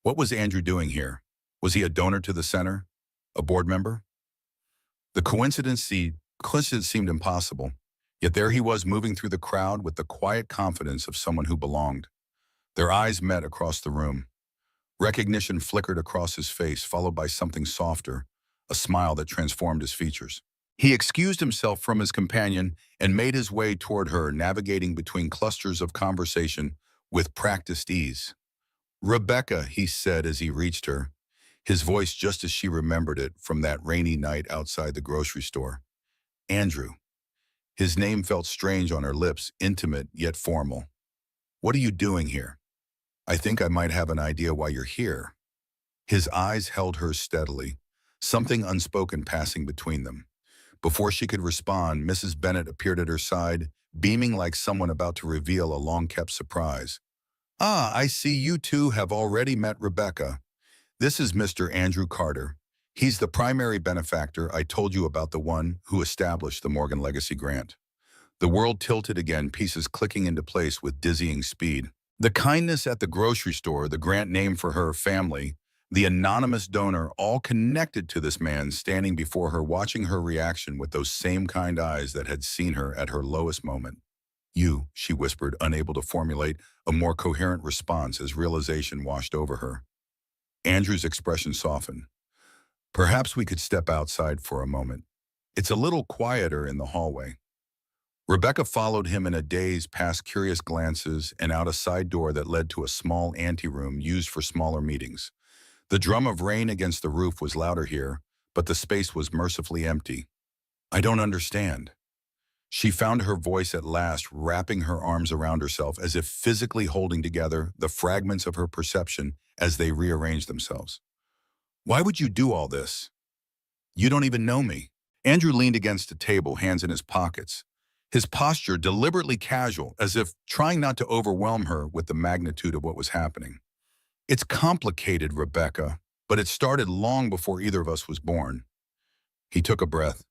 What was Andrew doing here? Was he a donor to the center? A board member? The coincidence seemed impossible, yet there he was, moving through the crowd with the quiet confidence of someone who belonged. Their eyes met across the room. Recognition flickered across his face, followed by something softer, a smile that transformed his features. He excused himself from his companion and made his way toward her, navigating between clusters of conversation with practiced ease. "Rebecca," he said as he reached her, his voice just as she remembered it from that rainy night outside the grocery store. "Andrew." His name felt strange on her lips, intimate yet formal. "What are you doing here? I think I might have an idea why you're here." His eyes held hers steadily, something unspoken passing between them. Before she could respond, Mrs. Bennet appeared at her side, beaming like someone about to reveal a long-kept surprise. "Ah, I see you two have already met Rebecca. This is Mr. Andrew Carter. He's the primary benefactor I told you about, the one who established the Morgan Legacy Grant." The world tilted again, pieces clicking into place with dizzying speed. The kindness at the grocery store, the grant named for her family, the anonymous donor, all connected to this man standing before her, watching her reaction with those same kind eyes that had seen her at her lowest moment. "You," she whispered, unable to formulate a more coherent response as realization washed over her. Andrew's expression softened. "Perhaps we could step outside for a moment. It's a little quieter in the hallway." Rebecca followed him in a daze, past curious glances and out a side door that led to a small anteroom used for smaller meetings. The drum of rain against the roof was louder here, but the space was mercifully empty. "I don't understand." She found her voice at last, wrapping her arms around herself as if physically holding together the fragments of her perception as they rearranged themselves. "Why would you do all this? You don't even know me." Andrew leaned against a table, hands in his pockets, his posture deliberately casual, as if trying not to overwhelm her with the magnitude of what was happening. "It's complicated, Rebecca, but it started long before either of us was born." He took a breath.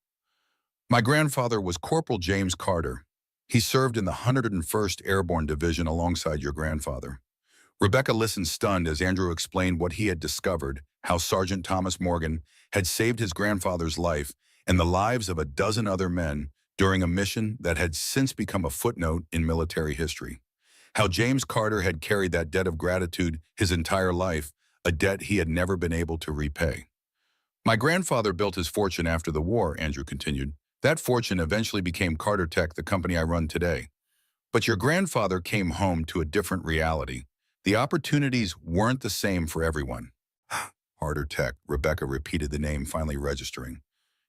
"My grandfather was Corporal James Carter. He served in the 101st Airborne Division alongside your grandfather." Rebecca listened, stunned, as Andrew explained what he had discovered, how Sergeant Thomas Morgan had saved his grandfather's life and the lives of a dozen other men during a mission that had since become a footnote in military history. How James Carter had carried that debt of gratitude his entire life, a debt he had never been able to repay. "My grandfather built his fortune after the war," Andrew continued. "That fortune eventually became Carter Tech, the company I run today. But your grandfather came home to a different reality. The opportunities weren't the same for everyone." "Carter Tech," Rebecca repeated the name, finally registering.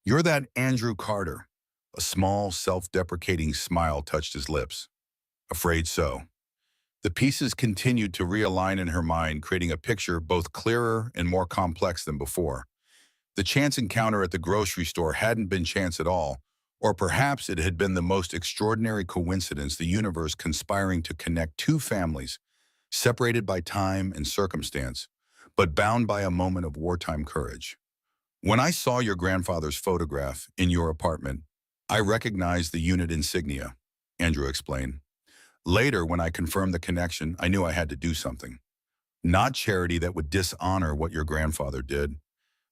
"You're that Andrew Carter." A small, self-deprecating smile touched his lips. "Afraid so." The pieces continued to realign in her mind, creating a picture both clearer and more complex than before. The chance encounter at the grocery store hadn't been chance at all, or perhaps it had been the most extraordinary coincidence, the universe conspiring to connect two families, separated by time and circumstance, but bound by a moment of wartime courage. "When I saw your grandfather's photograph in your apartment, I recognized the unit insignia," Andrew explained. "Later, when I confirmed the connection, I knew I had to do something. not charity that would dishonor what your grandfather did.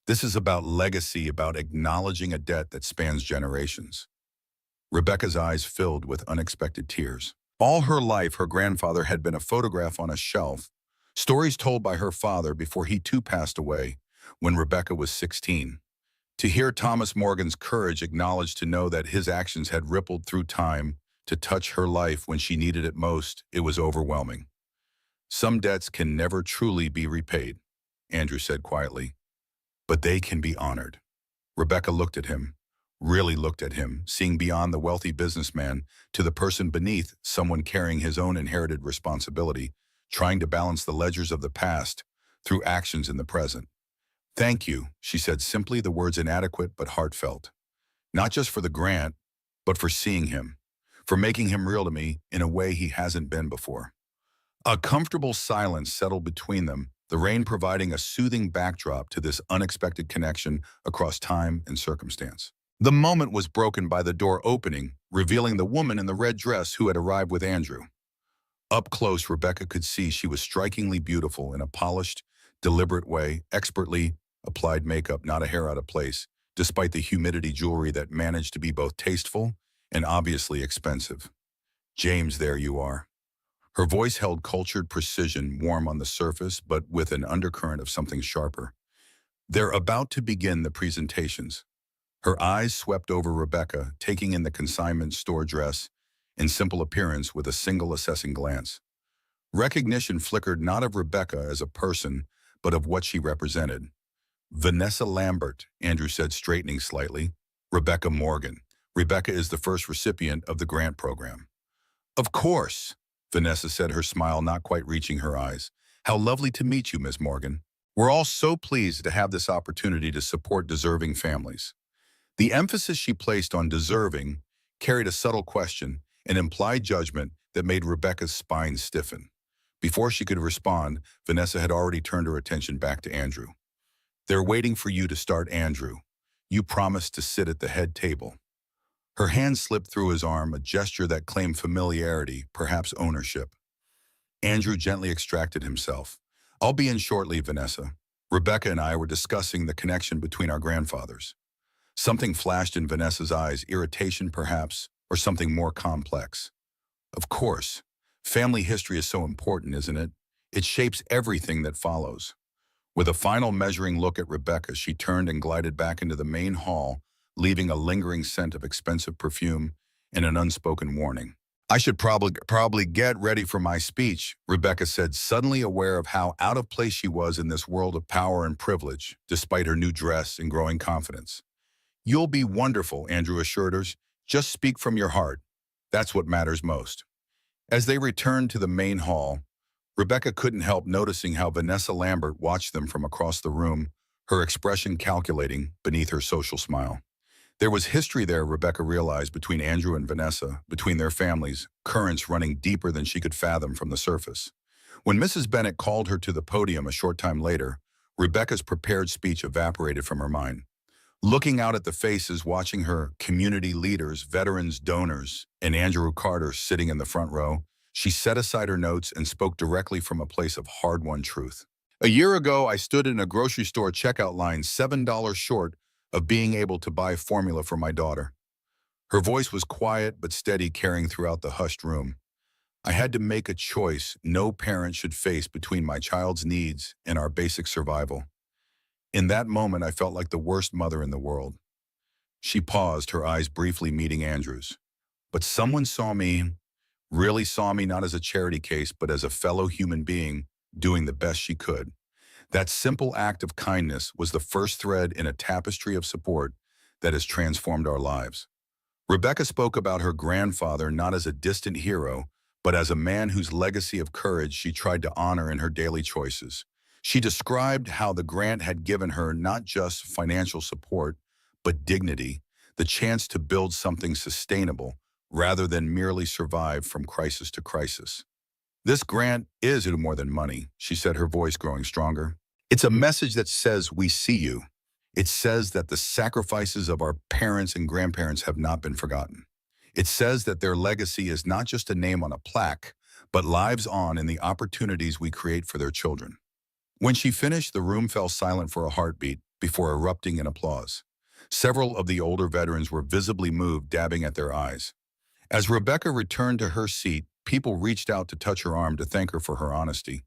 This is about legacy, about acknowledging a debt that spans generations. Rebecca's eyes filled with unexpected tears. All her life, her grandfather had been a photograph on a shelf, stories told by her father before he too passed away when Rebecca was 16. To hear Thomas Morgan's courage acknowledged, to know that his actions had rippled through time to touch her life when she needed it most, it was overwhelming. Some debts can never truly be repaid, Andrew said quietly, but they can be honored. Rebecca looked at him, really looked at him, seeing beyond the wealthy businessman to the person beneath, someone carrying his own inherited responsibility, trying to balance the ledgers of the past through actions in the present. Thank you, she said simply, the words inadequate but heartfelt. Not just for the grant, but for seeing him, for making him real to me in a way he hasn't been before. A comfortable silence settled between them, the rain providing a soothing backdrop to this unexpected connection across time and circumstance. The moment was broken by the door opening, revealing the woman in the red dress who had arrived with Andrew. Up close, Rebecca could see she was strikingly beautiful in a polished, deliberate way, expertly applied makeup, not a hair out of place, despite the humidity jewelry that managed to be both tasteful and obviously expensive. James, there you are. Her voice held cultured precision, warm on the surface, but with an undercurrent of something sharper. They're about to begin the presentations. Her eyes swept over Rebecca, taking in the consignment store dress in simple appearance with a single assessing glance. Recognition flickered, not of Rebecca as a person, but of what she represented. Vanessa Lambert, Andrew said, straightening slightly. Rebecca Morgan. Rebecca is the first recipient of the grant program. Of course, Vanessa said, her smile not quite reaching her eyes. How lovely to meet you, Miss Morgan. We're all so pleased to have this opportunity to support deserving families. The emphasis she placed on deserving carried a subtle question, an implied judgment that made Rebecca's spine stiffen. Before she could respond, Vanessa had already turned her attention back to Andrew. They're waiting for you to start, Andrew. You promised to sit at the head table. Her hand slipped through his arm, a gesture that claimed familiarity, perhaps ownership. Andrew gently extracted himself. I'll be in shortly, Vanessa. Rebecca and I were discussing the connection between our grandfathers. Something flashed in Vanessa's eyes, irritation perhaps, or something more complex. Of course, family history is so important, isn't it? It shapes everything that follows. With a final measuring look at Rebecca, she turned and glided back into the main hall, leaving a lingering scent of expensive perfume and an unspoken warning. I should probably get ready for my speech, Rebecca said, suddenly aware of how out of place she was in this world of power and privilege, despite her new dress and growing confidence. You'll be wonderful, Andrew assured her. Just speak from your heart. That's what matters most. As they returned to the main hall, Rebecca couldn't help noticing how Vanessa Lambert watched them from across the room, her expression calculating beneath her social smile. There was history there, Rebecca realized, between Andrew and Vanessa, between their families, currents running deeper than she could fathom from the surface. When Mrs. Bennet called her to the podium a short time later, Rebecca's prepared speech evaporated from her mind. Looking out at the faces, watching her community leaders, veterans, donors, and Andrew Carter sitting in the front row, she set aside her notes and spoke directly from a place of hard-won truth. A year ago, I stood in a grocery store checkout line $7 short of being able to buy formula for my daughter. Her voice was quiet but steady, carrying throughout the hushed room. I had to make a choice no parent should face between my child's needs and our basic survival. In that moment, I felt like the worst mother in the world. She paused, her eyes briefly meeting Andrew's. But someone saw me, really saw me, not as a charity case, but as a fellow human being doing the best she could. That simple act of kindness was the first thread in a tapestry of support that has transformed our lives. Rebecca spoke about her grandfather not as a distant hero, but as a man whose legacy of courage she tried to honor in her daily choices. She described how the grant had given her not just financial support, but dignity, the chance to build something sustainable rather than merely survive from crisis to crisis. This grant is more than money, she said, her voice growing stronger. It's a message that says we see you. It says that the sacrifices of our parents and grandparents have not been forgotten. It says that their legacy is not just a name on a plaque, but lives on in the opportunities we create for their children. When she finished, the room fell silent for a heartbeat before erupting in applause. Several of the older veterans were visibly moved, dabbing at their eyes. As Rebecca returned to her seat, people reached out to touch her arm to thank her for her honesty.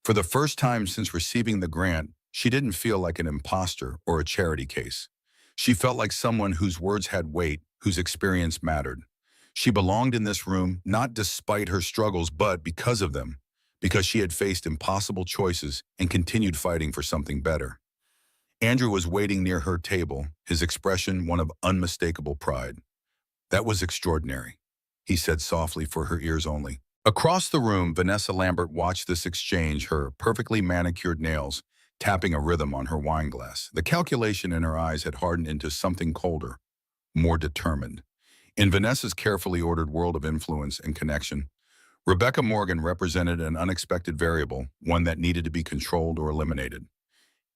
For the first time since receiving the grant, she didn't feel like an imposter or a charity case. She felt like someone whose words had weight, whose experience mattered. She belonged in this room not despite her struggles, but because of them, because she had faced impossible choices and continued fighting for something better. Andrew was waiting near her table, his expression one of unmistakable pride. "That was extraordinary," he said softly for her ears only. Across the room, Vanessa Lambert watched this exchange, her perfectly manicured nails tapping a rhythm on her wine glass. The calculation in her eyes had hardened into something colder, more determined. In Vanessa's carefully ordered world of influence and connection, Rebecca Morgan represented an unexpected variable, one that needed to be controlled or eliminated.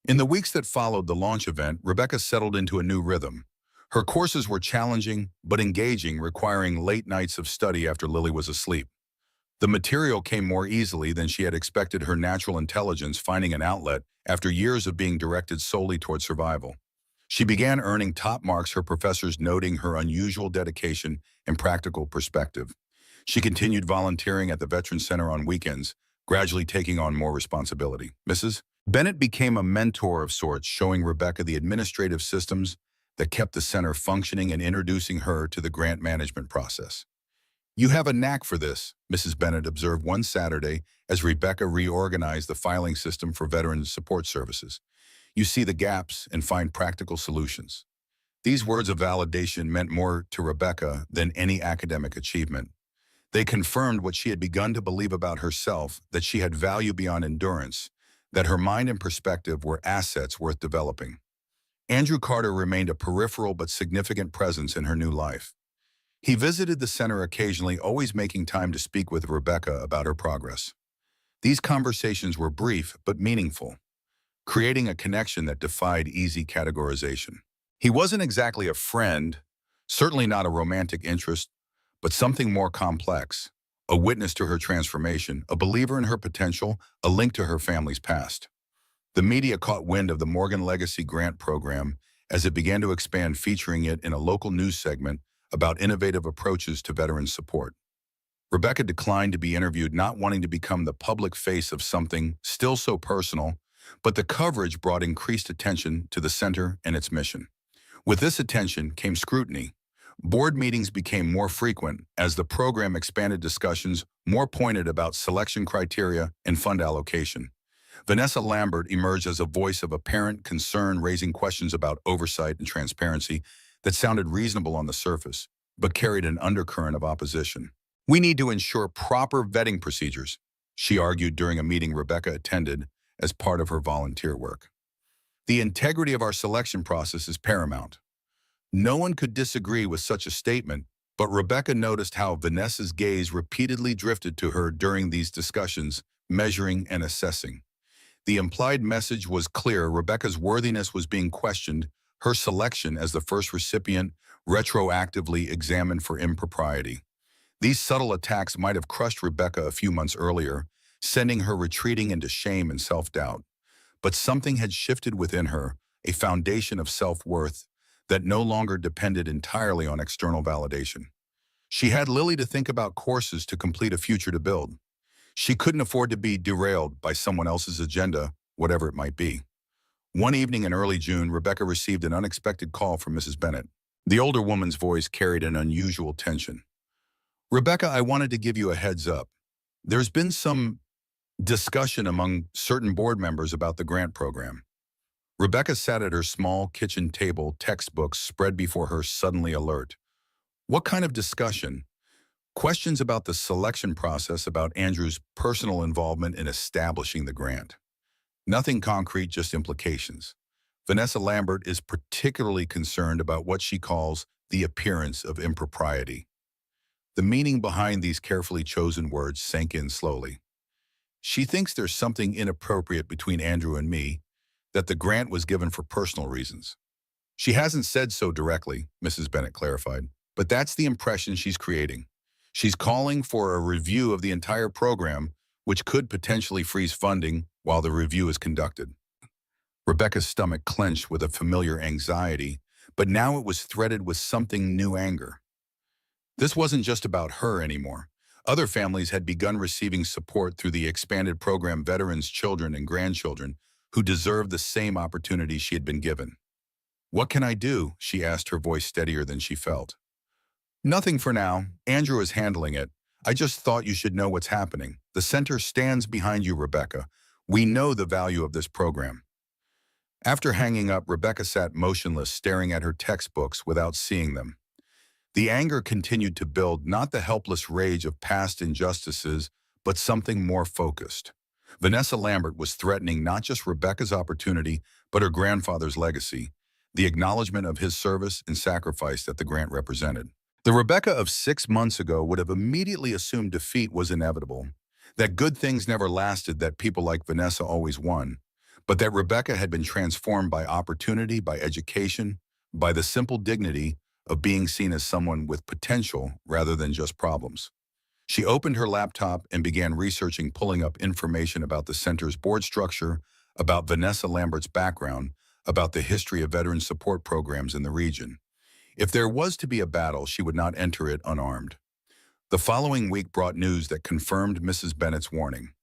In the weeks that followed the launch event, Rebecca settled into a new rhythm. Her courses were challenging but engaging, requiring late nights of study after Lily was asleep. The material came more easily than she had expected, her natural intelligence finding an outlet after years of being directed solely toward survival. She began earning top marks, her professors noting her unusual dedication and practical perspective. She continued volunteering at the Veterans Center on weekends, gradually taking on more responsibility. Mrs. Bennett became a mentor of sorts, showing Rebecca the administrative systems that kept the center functioning and introducing her to the grant management process. "You have a knack for this," Mrs. Bennett observed one Saturday as Rebecca reorganized the filing system for veteran support services. "You see the gaps and find practical solutions." These words of validation meant more to Rebecca than any academic achievement. They confirmed what she had begun to believe about herself, that she had value beyond endurance, that her mind and perspective were assets worth developing. Andrew Carter remained a peripheral but significant presence in her new life. He visited the center occasionally, always making time to speak with Rebecca about her progress. These conversations were brief but meaningful, creating a connection that defied easy categorization. He wasn't exactly a friend, certainly not a romantic interest, but something more complex, a witness to her transformation, a believer in her potential, a link to her family's past. The media caught wind of the Morgan Legacy Grant Program as it began to expand, featuring it in a local news segment about innovative approaches to veteran support. Rebecca declined to be interviewed, not wanting to become the public face of something still so personal, but the coverage brought increased attention to the center and its mission. With this attention came scrutiny. Board meetings became more frequent as the program expanded, discussions more pointed about selection criteria and fund allocation. Vanessa Lambert emerged as a voice of apparent concern, raising questions about oversight and transparency that sounded reasonable on the surface, but carried an undercurrent of opposition. "We need to ensure proper vetting procedures," she argued during a meeting Rebecca attended as part of her volunteer work. "The integrity of our selection process is paramount." No one could disagree with such a statement, but Rebecca noticed how Vanessa's gaze repeatedly drifted to her during these discussions, measuring and assessing. The implied message was clear: Rebecca's worthiness was being questioned, her selection as the first recipient retroactively examined for impropriety. These subtle attacks might have crushed Rebecca a few months earlier, sending her retreating into shame and self-doubt. But something had shifted within her, a foundation of self-worth that no longer depended entirely on external validation. She had Lily to think about, courses to complete, a future to build. She couldn't afford to be derailed by someone else's agenda, whatever it might be. One evening in early June, Rebecca received an unexpected call from Mrs. Bennett. The older woman's voice carried an unusual tension. "Rebecca, I wanted to give you a heads up. There's been some discussion among certain board members about the grant program." Rebecca sat at her small kitchen table, textbooks spread before her, suddenly alert. "What kind of discussion?" "Questions about the selection process, about Andrew's personal involvement in establishing the grant." "Nothing concrete, just implications." Vanessa Lambert is particularly concerned about what she calls the appearance of impropriety. The meaning behind these carefully chosen words sank in slowly. "She thinks there's something inappropriate between Andrew and me, that the grant was given for personal reasons." "She hasn't said so directly," Mrs. Bennett clarified, "but that's the impression she's creating. She's calling for a review of the entire program, which could potentially freeze funding while the review is conducted. Rebecca's stomach clenched with a familiar anxiety, but now it was threaded with something new anger. This wasn't just about her anymore. Other families had begun receiving support through the expanded program, veterans' children and grandchildren who deserved the same opportunity she had been given. "What can I do?" she asked, her voice steadier than she felt. "Nothing for now. Andrew is handling it. I just thought you should know what's happening. The center stands behind you, Rebecca. We know the value of this program." After hanging up, Rebecca sat motionless, staring at her textbooks without seeing them. The anger continued to build, not the helpless rage of past injustices, but something more focused. Vanessa Lambert was threatening not just Rebecca's opportunity, but her grandfather's legacy, the acknowledgement of his service and sacrifice that the grant represented. The Rebecca of 6 months ago would have immediately assumed defeat was inevitable, that good things never lasted, that people like Vanessa always won, but that Rebecca had been transformed by opportunity, by education, by the simple dignity of being seen as someone with potential rather than just problems. She opened her laptop and began researching, pulling up information about the center's board structure, about Vanessa Lambert's background, about the history of veteran support programs in the region. If there was to be a battle, she would not enter it unarmed. The following week brought news that confirmed Mrs. Bennett's warning.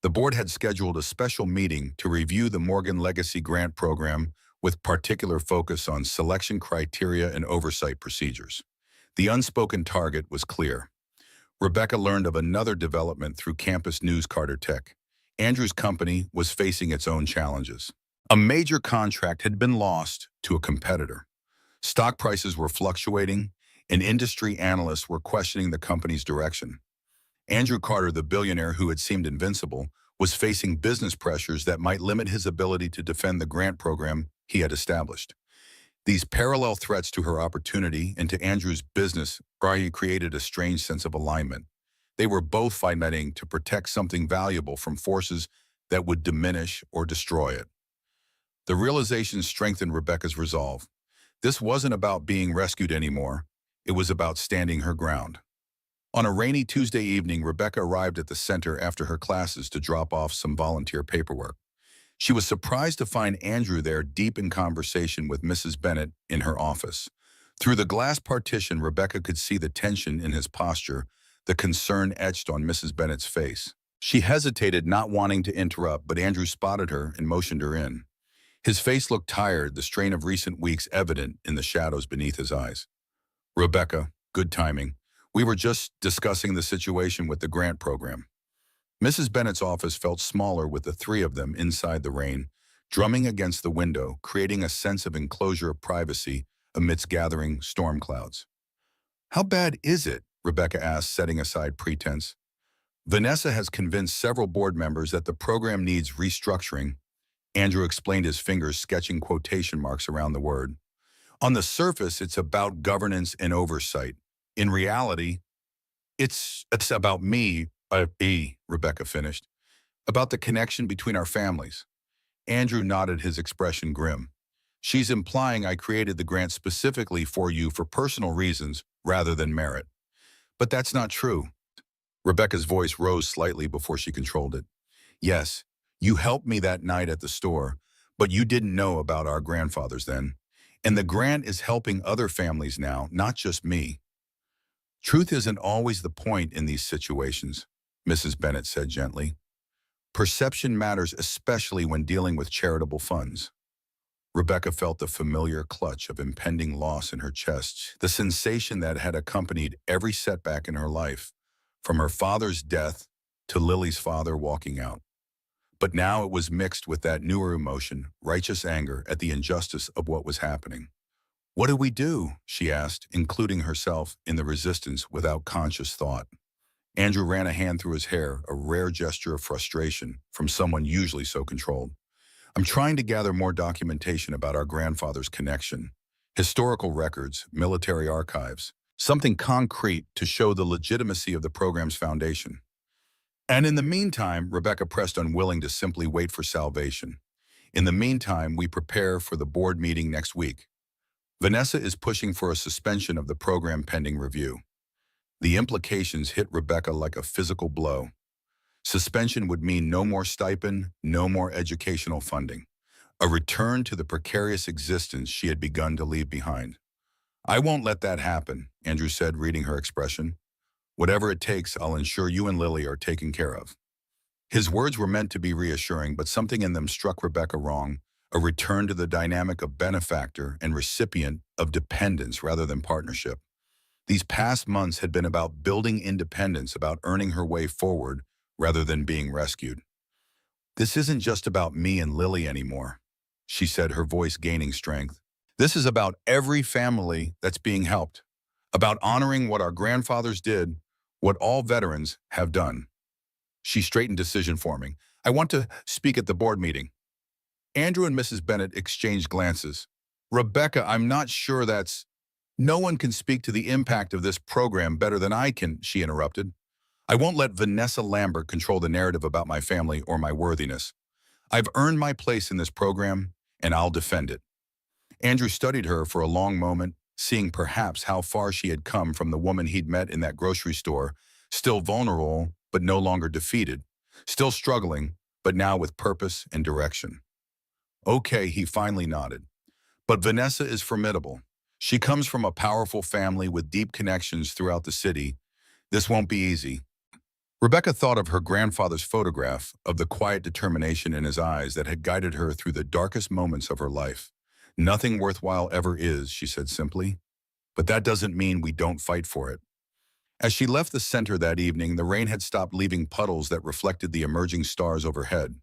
The board had scheduled a special meeting to review the Morgan Legacy Grant Program with particular focus on selection criteria and oversight procedures. The unspoken target was clear. Rebecca learned of another development through campus news, Carter Tech. Andrew's company was facing its own challenges. A major contract had been lost to a competitor. Stock prices were fluctuating, and industry analysts were questioning the company's direction. Andrew Carter, the billionaire who had seemed invincible, was facing business pressures that might limit his ability to defend the grant program he had established. These parallel threats to her opportunity and to Andrew's business created a strange sense of alignment. They were both fighting to protect something valuable from forces that would diminish or destroy it. The realization strengthened Rebecca's resolve. This wasn't about being rescued anymore. It was about standing her ground. On a rainy Tuesday evening, Rebecca arrived at the center after her classes to drop off some volunteer paperwork. She was surprised to find Andrew there, deep in conversation with Mrs. Bennett in her office. Through the glass partition, Rebecca could see the tension in his posture, the concern etched on Mrs. Bennett's face. She hesitated, not wanting to interrupt, but Andrew spotted her and motioned her in. His face looked tired, the strain of recent weeks evident in the shadows beneath his eyes. "Rebecca, good timing. We were just discussing the situation with the grant program." Mrs. Bennett's office felt smaller with the three of them inside the rain, drumming against the window, creating a sense of enclosure of privacy amidst gathering storm clouds. "How bad is it?" Rebecca asked, setting aside pretense. "Vanessa has convinced several board members that the program needs restructuring." Andrew explained, his fingers sketching quotation marks around the word. "On the surface, it's about governance and oversight. In reality, it's about me, Rebecca finished, "about the connection between our families." Andrew nodded, his expression grim. "She's implying I created the grant specifically for you for personal reasons rather than merit." "But that's not true." Rebecca's voice rose slightly before she controlled it. "Yes, you helped me that night at the store, but you didn't know about our grandfathers then. And the grant is helping other families now, not just me." "Truth isn't always the point in these situations," Mrs. Bennett said gently. "Perception matters, especially when dealing with charitable funds." Rebecca felt the familiar clutch of impending loss in her chest, the sensation that had accompanied every setback in her life, from her father's death to Lily's father walking out. But now it was mixed with that newer emotion, righteous anger at the injustice of what was happening. "What do we do?" she asked, including herself in the resistance without conscious thought. Andrew ran a hand through his hair, a rare gesture of frustration from someone usually so controlled. "I'm trying to gather more documentation about our grandfather's connection. Historical records, military archives, something concrete to show the legitimacy of the program's foundation." "And in the meantime," Rebecca pressed, unwilling to simply wait for salvation, "in the meantime, we prepare for the board meeting next week. Vanessa is pushing for a suspension of the program pending review." The implications hit Rebecca like a physical blow. Suspension would mean no more stipend, no more educational funding. A return to the precarious existence she had begun to leave behind. "I won't let that happen," Andrew said, reading her expression. "Whatever it takes, I'll ensure you and Lily are taken care of." His words were meant to be reassuring, but something in them struck Rebecca wrong, a return to the dynamic of benefactor and recipient, of dependence rather than partnership. These past months had been about building independence, about earning her way forward rather than being rescued. "This isn't just about me and Lily anymore," she said, her voice gaining strength. "This is about every family that's being helped, about honoring what our grandfathers did, what all veterans have done." She straightened decision forming. "I want to speak at the board meeting." Andrew and Mrs. Bennett exchanged glances. "Rebecca, I'm not sure that's—" "No one can speak to the impact of this program better than I can," she interrupted. "I won't let Vanessa Lambert control the narrative about my family or my worthiness. I've earned my place in this program, and I'll defend it." Andrew studied her for a long moment, seeing perhaps how far she had come from the woman he'd met in that grocery store, still vulnerable, but no longer defeated, still struggling, but now with purpose and direction. "Okay," he finally nodded. "But Vanessa is formidable. She comes from a powerful family with deep connections throughout the city. This won't be easy." Rebecca thought of her grandfather's photograph, of the quiet determination in his eyes that had guided her through the darkest moments of her life. "Nothing worthwhile ever is," she said simply. "But that doesn't mean we don't fight for it." As she left the center that evening, the rain had stopped leaving puddles that reflected the emerging stars overhead.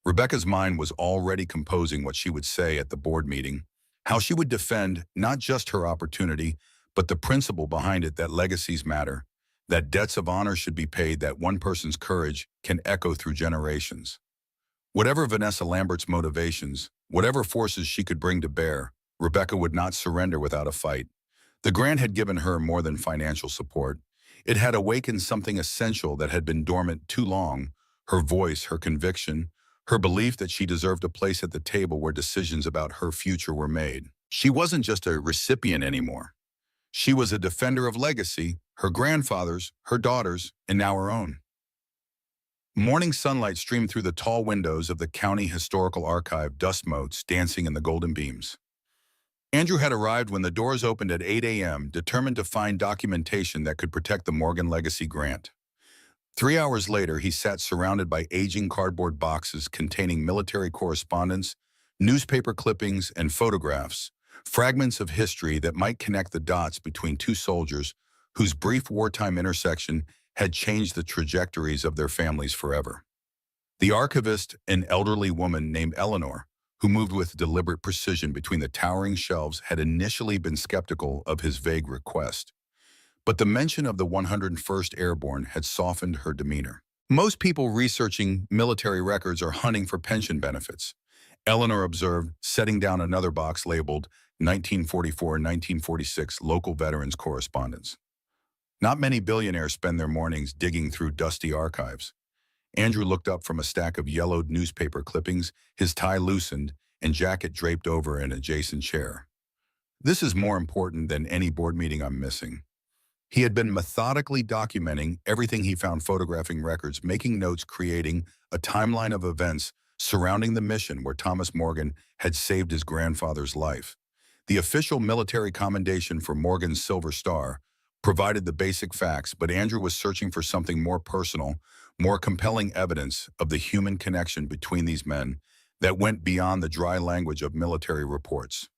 Rebecca's mind was already composing what she would say at the board meeting, how she would defend not just her opportunity, but the principle behind it, that legacies matter, that debts of honor should be paid, that one person's courage can echo through generations. Whatever Vanessa Lambert's motivations, whatever forces she could bring to bear, Rebecca would not surrender without a fight. The grant had given her more than financial support. It had awakened something essential that had been dormant too long: her voice, her conviction, her belief that she deserved a place at the table where decisions about her future were made. She wasn't just a recipient anymore. She was a defender of legacy, her grandfather's, her daughter's, and now her own. Morning sunlight streamed through the tall windows of the County Historical Archive, dust motes dancing in the golden beams. Andrew had arrived when the doors opened at 8 a.m., determined to find documentation that could protect the Morgan Legacy grant. 3 hours later, he sat surrounded by aging cardboard boxes containing military correspondence, newspaper clippings, and photographs, fragments of history that might connect the dots between two soldiers whose brief wartime intersection had changed the trajectories of their families forever. The archivist, an elderly woman named Eleanor, who moved with deliberate precision between the towering shelves, had initially been skeptical of his vague request. But the mention of the 101st Airborne had softened her demeanor. "Most people researching military records are hunting for pension benefits," Eleanor observed, setting down another box labeled 1944-1946 Local Veterans Correspondence. "Not many billionaires spend their mornings digging through dusty archives." Andrew looked up from a stack of yellowed newspaper clippings, his tie loosened and jacket draped over an adjacent chair. "This is more important than any board meeting I'm missing." He had been methodically documenting everything he found, photographing records, making notes, creating a timeline of events surrounding the mission where Thomas Morgan had saved his grandfather's life. The official military commendation for Morgan's Silver Star provided the basic facts, but Andrew was searching for something more personal, more compelling evidence of the human connection between these men that went beyond the dry language of military reports.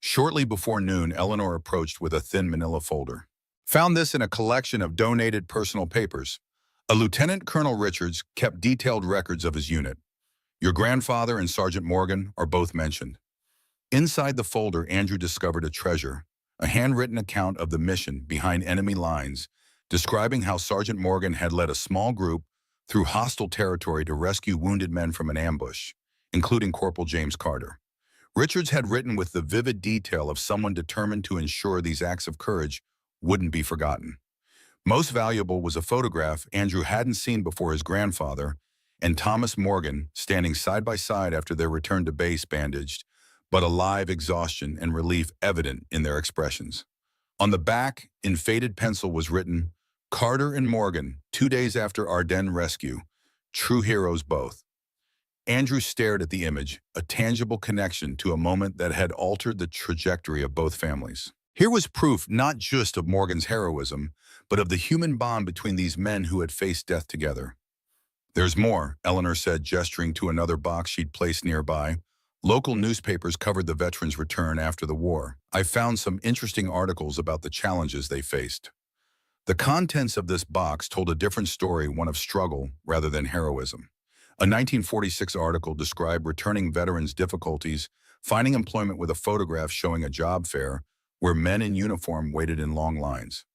Shortly before noon, Eleanor approached with a thin manila folder. "Found this in a collection of donated personal papers. A Lieutenant Colonel Richards kept detailed records of his unit. Your grandfather and Sergeant Morgan are both mentioned." Inside the folder, Andrew discovered a treasure, a handwritten account of the mission behind enemy lines, describing how Sergeant Morgan had led a small group through hostile territory to rescue wounded men from an ambush, including Corporal James Carter. Richards had written with the vivid detail of someone determined to ensure these acts of courage wouldn't be forgotten. Most valuable was a photograph Andrew hadn't seen before: his grandfather and Thomas Morgan standing side by side after their return to base, bandaged, but alive, exhaustion and relief evident in their expressions. On the back, in faded pencil, was written, "Carter and Morgan, 2 days after Ardennes rescue. True heroes both." Andrew stared at the image, a tangible connection to a moment that had altered the trajectory of both families. Here was proof not just of Morgan's heroism, but of the human bond between these men who had faced death together. "There's more," Eleanor said, gesturing to another box she'd placed nearby. "Local newspapers covered the veterans' return after the war. I found some interesting articles about the challenges they faced." The contents of this box told a different story, one of struggle rather than heroism. A 1946 article described returning veterans' difficulties finding employment with a photograph showing a job fair where men in uniform waited in long lines.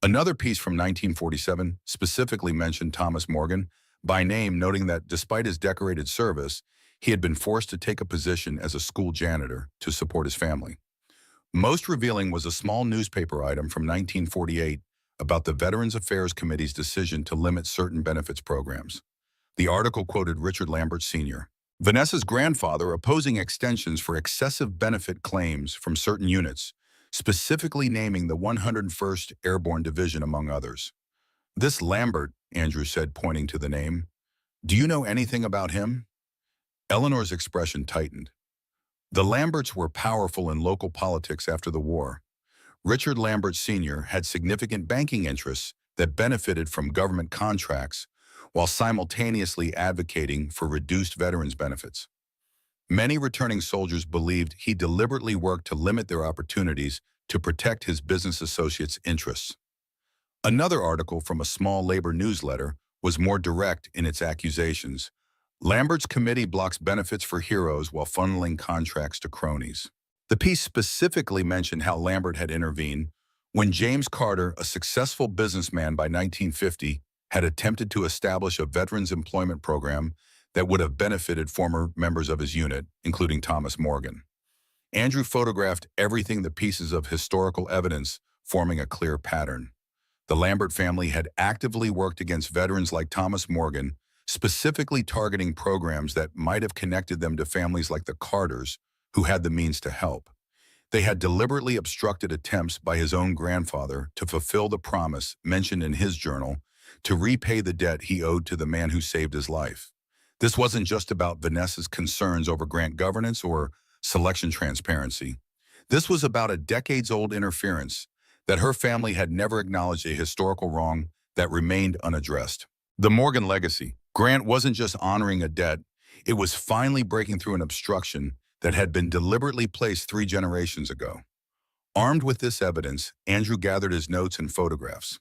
Another piece from 1947 specifically mentioned Thomas Morgan by name, noting that despite his decorated service, he had been forced to take a position as a school janitor to support his family. Most revealing was a small newspaper item from 1948 about the Veterans Affairs Committee's decision to limit certain benefits programs. The article quoted Richard Lambert Sr., Vanessa's grandfather, opposing extensions for excessive benefit claims from certain units, specifically naming the 101st Airborne Division among others. "This Lambert," Andrew said, pointing to the name. "Do you know anything about him?" Eleanor's expression tightened. The Lamberts were powerful in local politics after the war. Richard Lambert Sr. had significant banking interests that benefited from government contracts while simultaneously advocating for reduced veterans' benefits. Many returning soldiers believed he deliberately worked to limit their opportunities to protect his business associates' interests. Another article from a small labor newsletter was more direct in its accusations. Lambert's committee blocks benefits for heroes while funneling contracts to cronies. The piece specifically mentioned how Lambert had intervened when James Carter, a successful businessman by 1950, had attempted to establish a veterans employment program that would have benefited former members of his unit, including Thomas Morgan. Andrew photographed everything, the pieces of historical evidence forming a clear pattern. The Lambert family had actively worked against veterans like Thomas Morgan, specifically targeting programs that might have connected them to families like the Carters, who had the means to help. They had deliberately obstructed attempts by his own grandfather to fulfill the promise mentioned in his journal to repay the debt he owed to the man who saved his life. This wasn't just about Vanessa's concerns over grant governance or selection transparency. This was about a decades-old interference that her family had never acknowledged, a historical wrong that remained unaddressed. The Morgan legacy. Grant wasn't just honoring a debt, it was finally breaking through an obstruction that had been deliberately placed 3 generations ago. Armed with this evidence, Andrew gathered his notes and photographs.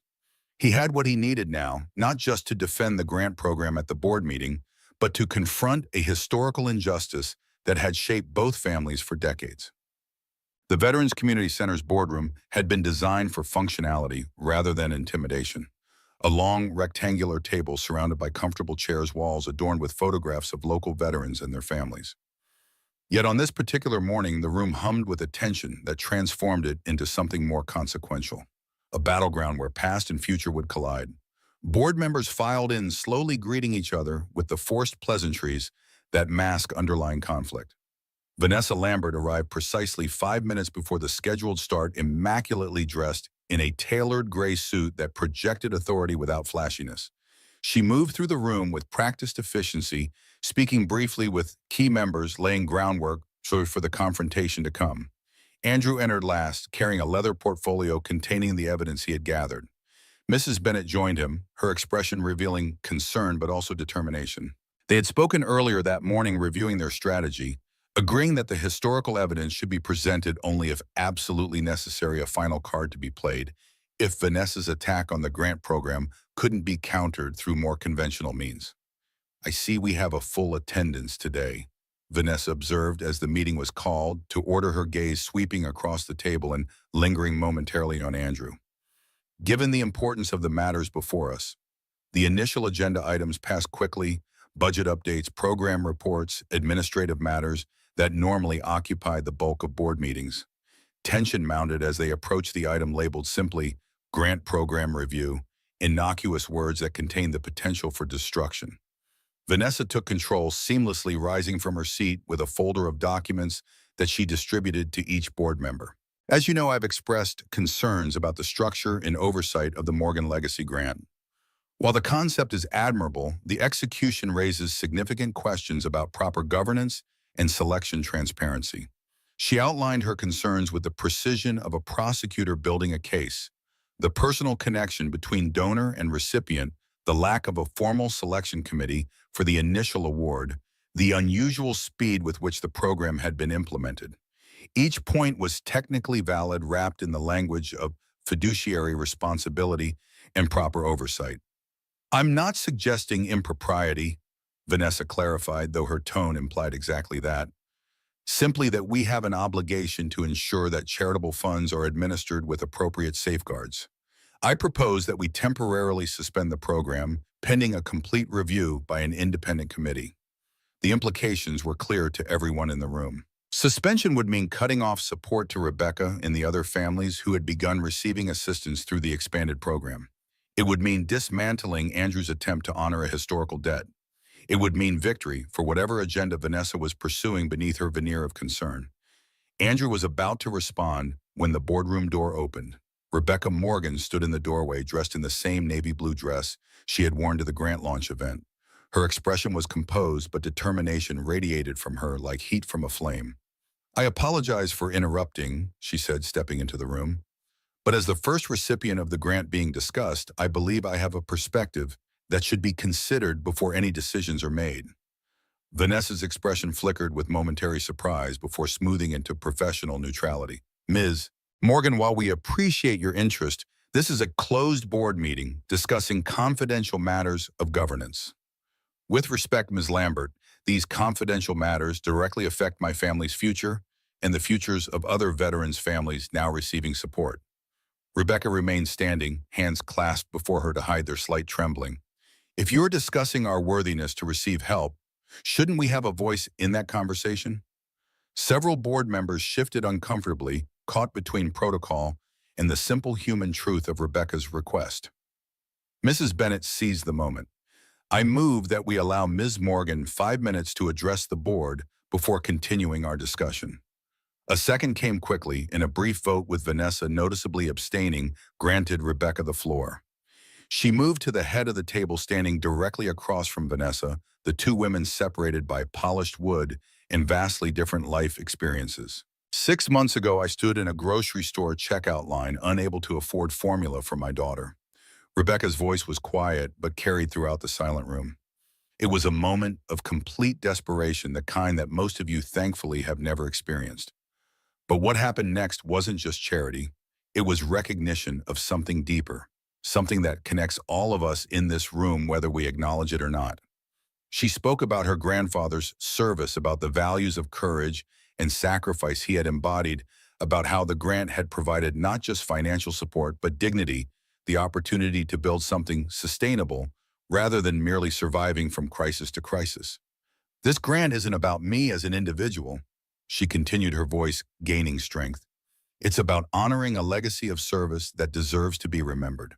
He had what he needed now, not just to defend the grant program at the board meeting, but to confront a historical injustice that had shaped both families for decades. The Veterans Community Center's boardroom had been designed for functionality rather than intimidation. A long, rectangular table surrounded by comfortable chairs, walls adorned with photographs of local veterans and their families. Yet on this particular morning, the room hummed with a tension that transformed it into something more consequential. A battleground where past and future would collide. Board members filed in, slowly greeting each other with the forced pleasantries that mask underlying conflict. Vanessa Lambert arrived precisely 5 minutes before the scheduled start, immaculately dressed in a tailored gray suit that projected authority without flashiness. She moved through the room with practiced efficiency, speaking briefly with key members, laying groundwork for the confrontation to come. Andrew entered last, carrying a leather portfolio containing the evidence he had gathered. Mrs. Bennett joined him, her expression revealing concern but also determination. They had spoken earlier that morning, reviewing their strategy, agreeing that the historical evidence should be presented only if absolutely necessary, a final card to be played, if Vanessa's attack on the grant program couldn't be countered through more conventional means. "I see we have a full attendance today," Vanessa observed as the meeting was called, to order, her gaze sweeping across the table and lingering momentarily on Andrew. Given the importance of the matters before us, the initial agenda items passed quickly: budget updates, program reports, administrative matters that normally occupy the bulk of board meetings. Tension mounted as they approached the item labeled simply "Grant Program Review," innocuous words that contained the potential for destruction. Vanessa took control, seamlessly rising from her seat with a folder of documents that she distributed to each board member. As you know, I've expressed concerns about the structure and oversight of the Morgan Legacy Grant. While the concept is admirable, the execution raises significant questions about proper governance and selection transparency. She outlined her concerns with the precision of a prosecutor building a case, the personal connection between donor and recipient, the lack of a formal selection committee for the initial award, the unusual speed with which the program had been implemented. Each point was technically valid, wrapped in the language of fiduciary responsibility and proper oversight. I'm not suggesting impropriety, Vanessa clarified, though her tone implied exactly that. Simply that we have an obligation to ensure that charitable funds are administered with appropriate safeguards. I propose that we temporarily suspend the program, pending a complete review by an independent committee. The implications were clear to everyone in the room. Suspension would mean cutting off support to Rebecca and the other families who had begun receiving assistance through the expanded program. It would mean dismantling Andrew's attempt to honor a historical debt. It would mean victory for whatever agenda Vanessa was pursuing beneath her veneer of concern. Andrew was about to respond when the boardroom door opened. Rebecca Morgan stood in the doorway dressed in the same navy blue dress she had worn to the grant launch event. Her expression was composed, but determination radiated from her like heat from a flame. "I apologize for interrupting," she said, stepping into the room. "But as the first recipient of the grant being discussed, I believe I have a perspective that should be considered before any decisions are made." Vanessa's expression flickered with momentary surprise before smoothing into professional neutrality. "Ms. Morgan, while we appreciate your interest, this is a closed board meeting discussing confidential matters of governance. With respect, Ms. Lambert, these confidential matters directly affect my family's future and the futures of other veterans' families now receiving support." Rebecca remained standing, hands clasped before her to hide their slight trembling. "If you're discussing our worthiness to receive help, shouldn't we have a voice in that conversation?" Several board members shifted uncomfortably, caught between protocol and the simple human truth of Rebecca's request. Mrs. Bennett seized the moment. "I move that we allow Ms. Morgan 5 minutes to address the board before continuing our discussion." A second came quickly, and a brief vote with Vanessa noticeably abstaining granted Rebecca the floor. She moved to the head of the table, standing directly across from Vanessa, the two women separated by polished wood and vastly different life experiences. "6 months ago, I stood in a grocery store checkout line, unable to afford formula for my daughter." Rebecca's voice was quiet, but carried throughout the silent room. "It was a moment of complete desperation, the kind that most of you thankfully have never experienced. But what happened next wasn't just charity. It was recognition of something deeper, something that connects all of us in this room, whether we acknowledge it or not." She spoke about her grandfather's service, about the values of courage and sacrifice he had embodied, about how the grant had provided not just financial support, but dignity, the opportunity to build something sustainable, rather than merely surviving from crisis to crisis. "This grant isn't about me as an individual," she continued, her voice gaining strength. "It's about honoring a legacy of service that deserves to be remembered.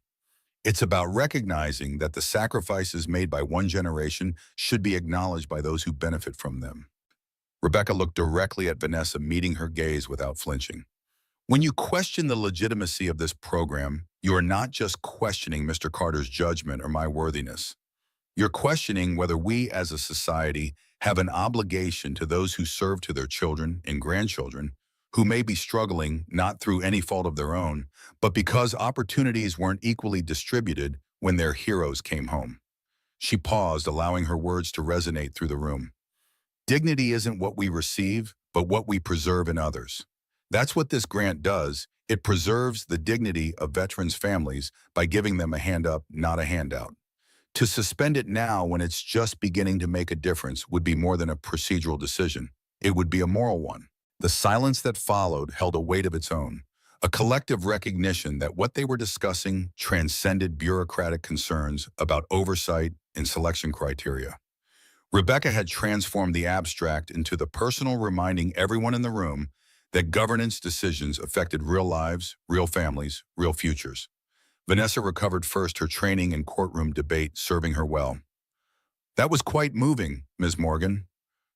It's about recognizing that the sacrifices made by one generation should be acknowledged by those who benefit from them." Rebecca looked directly at Vanessa, meeting her gaze without flinching. "When you question the legitimacy of this program, you are not just questioning Mr. Carter's judgment or my worthiness. You're questioning whether we as a society have an obligation to those who serve to their children and grandchildren, who may be struggling not through any fault of their own, but because opportunities weren't equally distributed when their heroes came home." She paused, allowing her words to resonate through the room. "Dignity isn't what we receive, but what we preserve in others. That's what this grant does. It preserves the dignity of veterans' families by giving them a hand up, not a handout. To suspend it now when it's just beginning to make a difference would be more than a procedural decision. It would be a moral one." The silence that followed held a weight of its own, a collective recognition that what they were discussing transcended bureaucratic concerns about oversight and selection criteria. Rebecca had transformed the abstract into the personal, reminding everyone in the room that governance decisions affected real lives, real families, real futures. Vanessa recovered first, her training in courtroom debate serving her well. "That was quite moving, Ms. Morgan.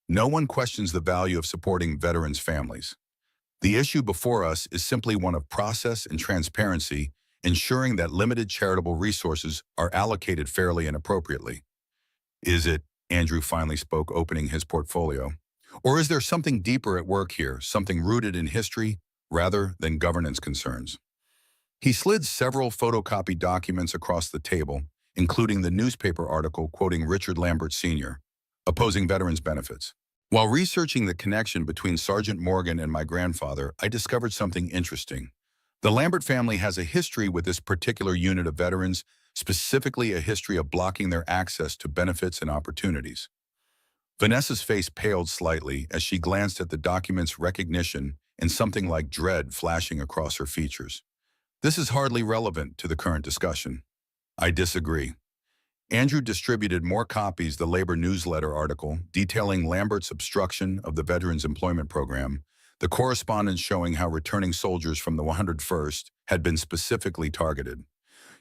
No one questions the value of supporting veterans' families. The issue before us is simply one of process and transparency, ensuring that limited charitable resources are allocated fairly and appropriately. Is it, Andrew finally spoke, opening his portfolio, or is there something deeper at work here, something rooted in history rather than governance concerns? He slid several photocopied documents across the table, including the newspaper article quoting Richard Lambert Sr., opposing veterans' benefits. While researching the connection between Sergeant Morgan and my grandfather, I discovered something interesting. The Lambert family has a history with this particular unit of veterans, specifically a history of blocking their access to benefits and opportunities. Vanessa's face paled slightly as she glanced at the document's recognition and something like dread flashing across her features. This is hardly relevant to the current discussion. I disagree. Andrew distributed more copies the labor newsletter article detailing Lambert's obstruction of the Veterans Employment Program, the correspondence showing how returning soldiers from the 101st had been specifically targeted.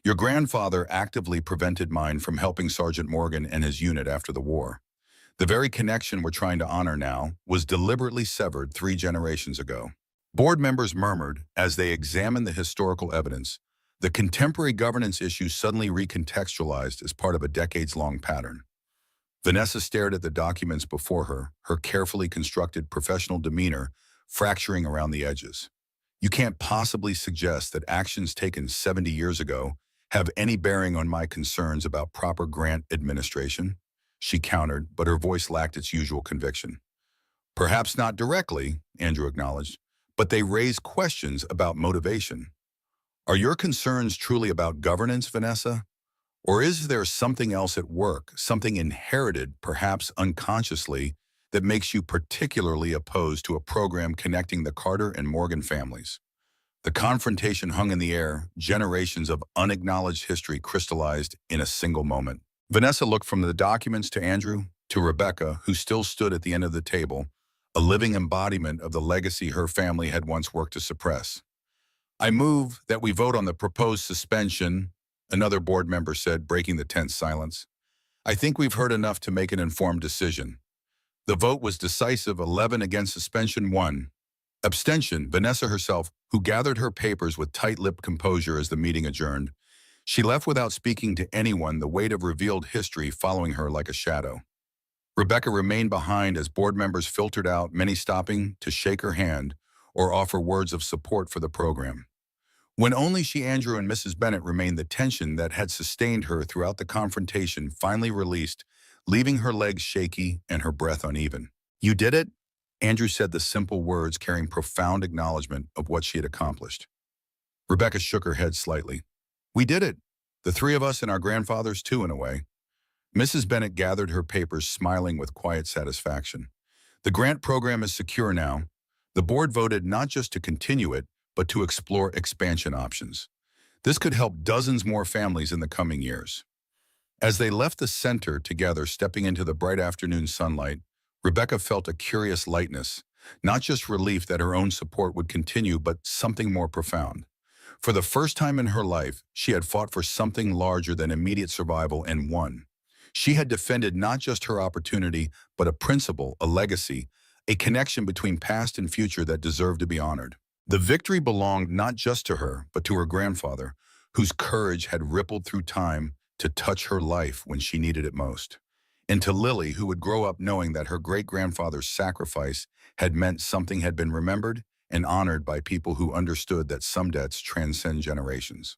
Your grandfather actively prevented mine from helping Sergeant Morgan and his unit after the war. The very connection we're trying to honor now was deliberately severed 3 generations ago. Board members murmured as they examined the historical evidence. The contemporary governance issue suddenly recontextualized as part of a decades-long pattern. Vanessa stared at the documents before her, her carefully constructed professional demeanor fracturing around the edges. You can't possibly suggest that actions taken 70 years ago have any bearing on my concerns about proper grant administration, she countered, but her voice lacked its usual conviction. Perhaps not directly, Andrew acknowledged, but they raise questions about motivation. Are your concerns truly about governance, Vanessa? Or is there something else at work, something inherited, perhaps unconsciously, that makes you particularly opposed to a program connecting the Carter and Morgan families? The confrontation hung in the air, generations of unacknowledged history crystallized in a single moment. Vanessa looked from the documents to Andrew, to Rebecca, who still stood at the end of the table, a living embodiment of the legacy her family had once worked to suppress. I move that we vote on the proposed suspension, another board member said, breaking the tense silence. I think we've heard enough to make an informed decision. The vote was decisive, 11 against suspension, 1. Abstention, Vanessa herself, who gathered her papers with tight-lipped composure as the meeting adjourned. She left without speaking to anyone, the weight of revealed history following her like a shadow. Rebecca remained behind as board members filtered out, many stopping to shake her hand or offer words of support for the program. When only she, Andrew, and Mrs. Bennett remained, the tension that had sustained her throughout the confrontation finally released, leaving her legs shaky and her breath uneven. You did it? Andrew said the simple words carrying profound acknowledgement of what she had accomplished. Rebecca shook her head slightly. We did it. The 3 of us and our grandfathers too, in a way. Mrs. Bennett gathered her papers, smiling with quiet satisfaction. The grant program is secure now. The board voted not just to continue it, but to explore expansion options. This could help dozens more families in the coming years. As they left the center together, stepping into the bright afternoon sunlight, Rebecca felt a curious lightness, not just relief that her own support would continue, but something more profound. For the first time in her life, she had fought for something larger than immediate survival and won. She had defended not just her opportunity, but a principle, a legacy, a connection between past and future that deserved to be honored. The victory belonged not just to her, but to her grandfather, whose courage had rippled through time to touch her life when she needed it most. And to Lily, who would grow up knowing that her great-grandfather's sacrifice had meant something had been remembered and honored by people who understood that some debts transcend generations.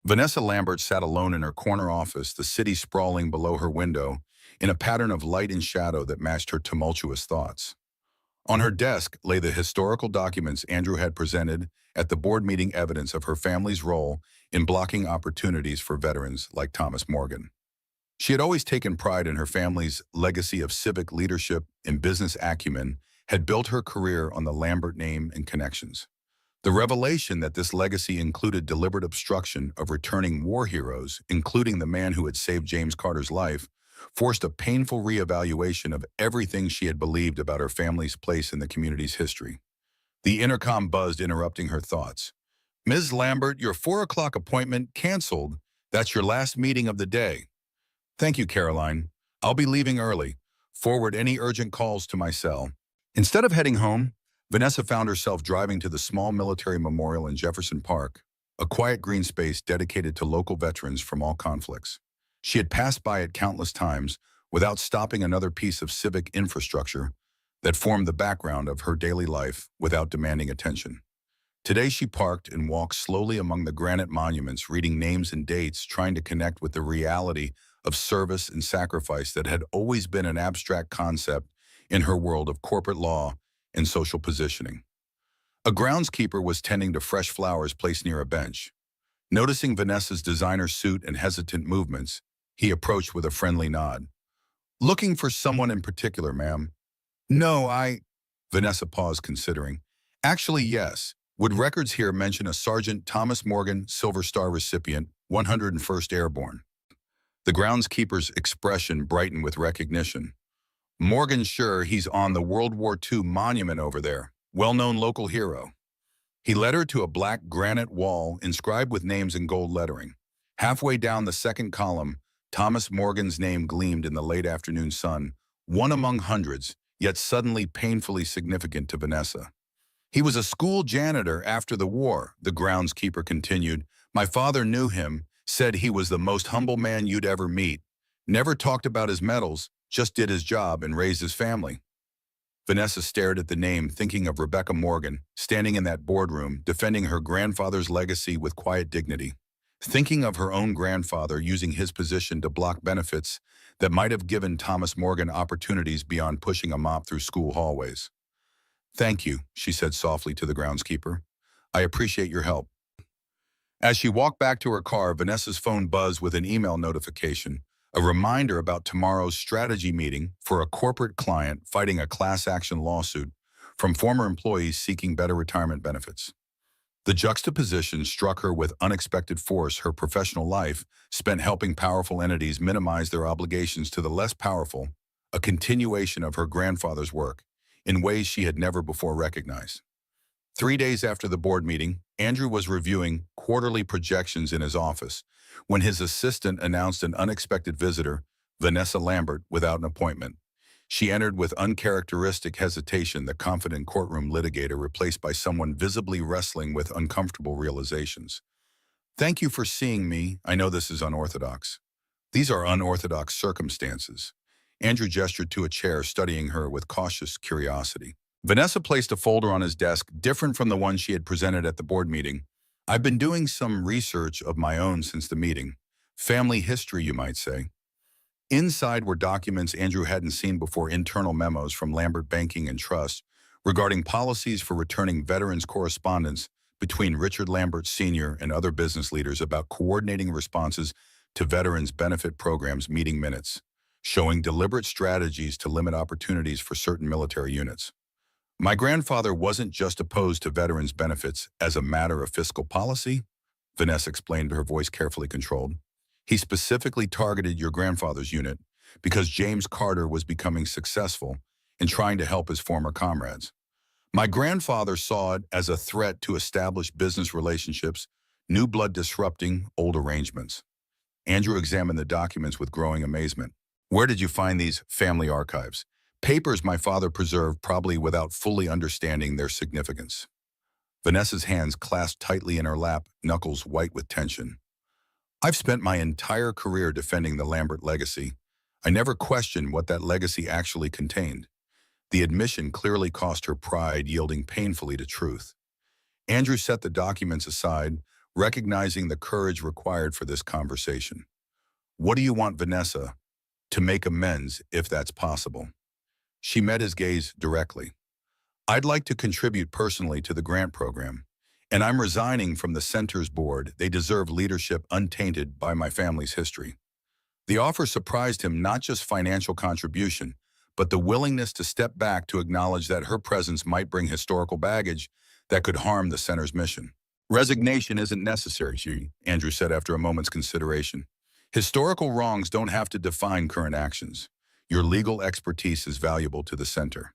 Vanessa Lambert sat alone in her corner office, the city sprawling below her window, in a pattern of light and shadow that matched her tumultuous thoughts. On her desk lay the historical documents Andrew had presented at the board meeting, evidence of her family's role in blocking opportunities for veterans like Thomas Morgan. She had always taken pride in her family's legacy of civic leadership and business acumen, had built her career on the Lambert name and connections. The revelation that this legacy included deliberate obstruction of returning war heroes, including the man who had saved James Carter's life, forced a painful reevaluation of everything she had believed about her family's place in the community's history. The intercom buzzed, interrupting her thoughts. Ms. Lambert, your 4 o'clock appointment canceled. That's your last meeting of the day. Thank you, Caroline. I'll be leaving early. Forward any urgent calls to my cell. Instead of heading home, Vanessa found herself driving to the small military memorial in Jefferson Park, a quiet green space dedicated to local veterans from all conflicts. She had passed by it countless times without stopping another piece of civic infrastructure that formed the background of her daily life without demanding attention. Today she parked and walked slowly among the granite monuments, reading names and dates, trying to connect with the reality of service and sacrifice that had always been an abstract concept in her world of corporate law and social positioning. A groundskeeper was tending to fresh flowers placed near a bench. Noticing Vanessa's designer suit and hesitant movements, he approached with a friendly nod. "Looking for someone in particular, ma'am?" "No, Vanessa paused, considering. "Actually, yes. Would records here mention a Sergeant Thomas Morgan Silver Star recipient, 101st Airborne?" The groundskeeper's expression brightened with recognition. "Morgan's sure, he's on the World War II monument over there. Well-known local hero." He led her to a black granite wall inscribed with names in gold lettering. Halfway down the second column, Thomas Morgan's name gleamed in the late afternoon sun, one among hundreds, yet suddenly painfully significant to Vanessa. "He was a school janitor after the war," the groundskeeper continued. "My father knew him, said he was the most humble man you'd ever meet. Never talked about his medals, just did his job and raised his family." Vanessa stared at the name, thinking of Rebecca Morgan, standing in that boardroom, defending her grandfather's legacy with quiet dignity. Thinking of her own grandfather using his position to block benefits that might have given Thomas Morgan opportunities beyond pushing a mop through school hallways. "Thank you," she said softly to the groundskeeper. "I appreciate your help." As she walked back to her car, Vanessa's phone buzzed with an email notification, a reminder about tomorrow's strategy meeting for a corporate client fighting a class action lawsuit from former employees seeking better retirement benefits. The juxtaposition struck her with unexpected force. Her professional life, spent helping powerful entities minimize their obligations to the less powerful, a continuation of her grandfather's work, in ways she had never before recognized. 3 days after the board meeting, Andrew was reviewing quarterly projections in his office when his assistant announced an unexpected visitor, Vanessa Lambert, without an appointment. She entered with uncharacteristic hesitation, the confident courtroom litigator replaced by someone visibly wrestling with uncomfortable realizations. "Thank you for seeing me. I know this is unorthodox." "These are unorthodox circumstances." Andrew gestured to a chair, studying her with cautious curiosity. Vanessa placed a folder on his desk, different from the one she had presented at the board meeting. "I've been doing some research of my own since the meeting. Family history, you might say." Inside were documents Andrew hadn't seen before, internal memos from Lambert Banking and Trust regarding policies for returning veterans, correspondence between Richard Lambert Sr. and other business leaders about coordinating responses to veterans benefit programs, meeting minutes, showing deliberate strategies to limit opportunities for certain military units. "My grandfather wasn't just opposed to veterans benefits as a matter of fiscal policy," Vanessa explained, her voice carefully controlled. "He specifically targeted your grandfather's unit because James Carter was becoming successful in trying to help his former comrades. My grandfather saw it as a threat to established business relationships, new blood disrupting old arrangements." Andrew examined the documents with growing amazement. "Where did you find these family archives?" "Papers my father preserved, probably without fully understanding their significance." Vanessa's hands clasped tightly in her lap, knuckles white with tension. "I've spent my entire career defending the Lambert legacy. I never questioned what that legacy actually contained." The admission clearly cost her pride, yielding painfully to truth. Andrew set the documents aside, recognizing the courage required for this conversation. "What do you want, Vanessa, to make amends, if that's possible?" She met his gaze directly. "I'd like to contribute personally to the grant program, and I'm resigning from the center's board. They deserve leadership untainted by my family's history." The offer surprised him, not just financial contribution, but the willingness to step back to acknowledge that her presence might bring historical baggage that could harm the center's mission. "Resignation isn't necessary," Andrew said after a moment's consideration. "Historical wrongs don't have to define current actions. Your legal expertise is valuable to the center."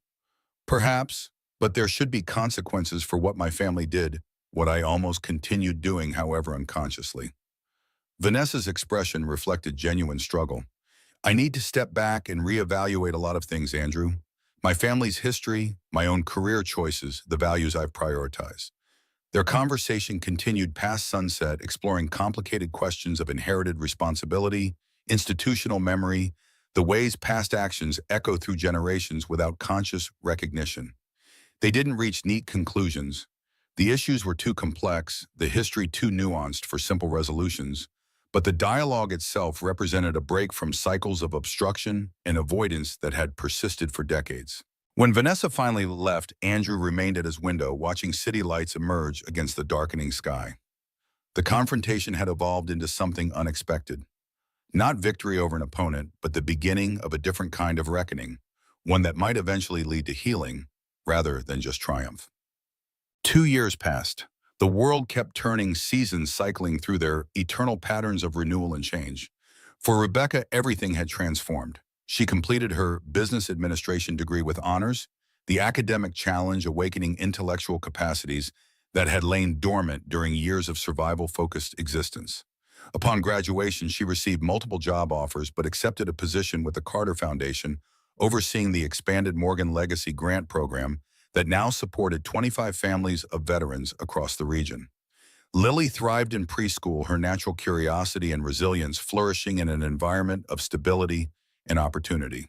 "Perhaps, but there should be consequences for what my family did, what I almost continued doing, however unconsciously." Vanessa's expression reflected genuine struggle. "I need to step back and reevaluate a lot of things, Andrew. My family's history, my own career choices, the values I've prioritized. Their conversation continued past sunset, exploring complicated questions of inherited responsibility, institutional memory, the ways past actions echo through generations without conscious recognition. They didn't reach neat conclusions. The issues were too complex, the history too nuanced for simple resolutions, but the dialogue itself represented a break from cycles of obstruction and avoidance that had persisted for decades. When Vanessa finally left, Andrew remained at his window, watching city lights emerge against the darkening sky. The confrontation had evolved into something unexpected. Not victory over an opponent, but the beginning of a different kind of reckoning, one that might eventually lead to healing rather than just triumph. 2 years passed. The world kept turning, seasons cycling through their eternal patterns of renewal and change. For Rebecca, everything had transformed. She completed her business administration degree with honors, the academic challenge awakening intellectual capacities that had lain dormant during years of survival-focused existence. Upon graduation, she received multiple job offers but accepted a position with the Carter Foundation, overseeing the expanded Morgan Legacy Grant Program that now supported 25 families of veterans across the region. Lily thrived in preschool, her natural curiosity and resilience flourishing in an environment of stability and opportunity.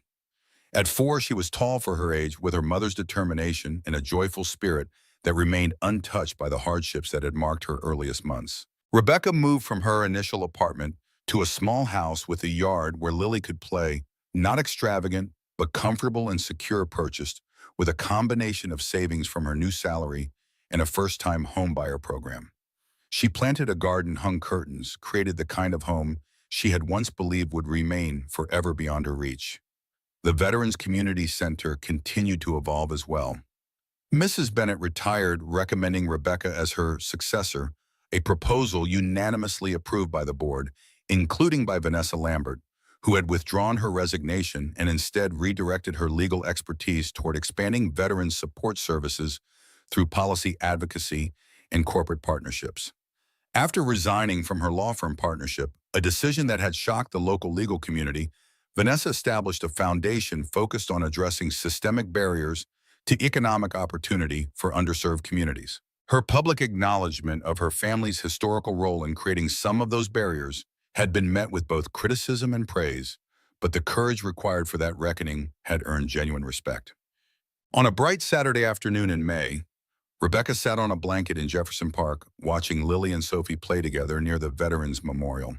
At 4, she was tall for her age, with her mother's determination and a joyful spirit that remained untouched by the hardships that had marked her earliest months. Rebecca moved from her initial apartment to a small house with a yard where Lily could play, not extravagant, but comfortable and secure, purchased with a combination of savings from her new salary and a first-time homebuyer program. She planted a garden, hung curtains, created the kind of home she had once believed would remain forever beyond her reach. The Veterans Community Center continued to evolve as well. Mrs. Bennett retired, recommending Rebecca as her successor, a proposal unanimously approved by the board, including by Vanessa Lambert, who had withdrawn her resignation and instead redirected her legal expertise toward expanding veterans support services through policy advocacy and corporate partnerships. After resigning from her law firm partnership, a decision that had shocked the local legal community, Vanessa established a foundation focused on addressing systemic barriers to economic opportunity for underserved communities. Her public acknowledgement of her family's historical role in creating some of those barriers had been met with both criticism and praise, but the courage required for that reckoning had earned genuine respect. On a bright Saturday afternoon in May, Rebecca sat on a blanket in Jefferson Park, watching Lily and Sophie play together near the Veterans Memorial.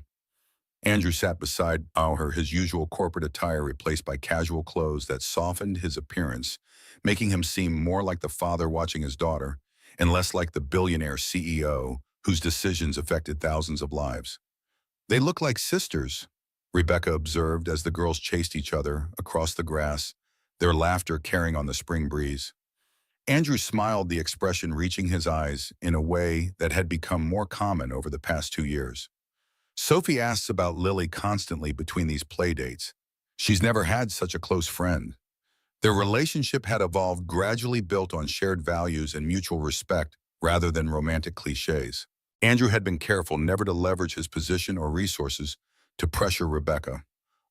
Andrew sat beside her, his usual corporate attire replaced by casual clothes that softened his appearance, making him seem more like the father watching his daughter and less like the billionaire CEO whose decisions affected thousands of lives. "They look like sisters," Rebecca observed as the girls chased each other across the grass, their laughter carrying on the spring breeze. Andrew smiled, the expression reaching his eyes in a way that had become more common over the past 2 years. "Sophie asks about Lily constantly between these play dates. She's never had such a close friend." Their relationship had evolved, gradually built on shared values and mutual respect rather than romantic cliches. Andrew had been careful never to leverage his position or resources to pressure Rebecca,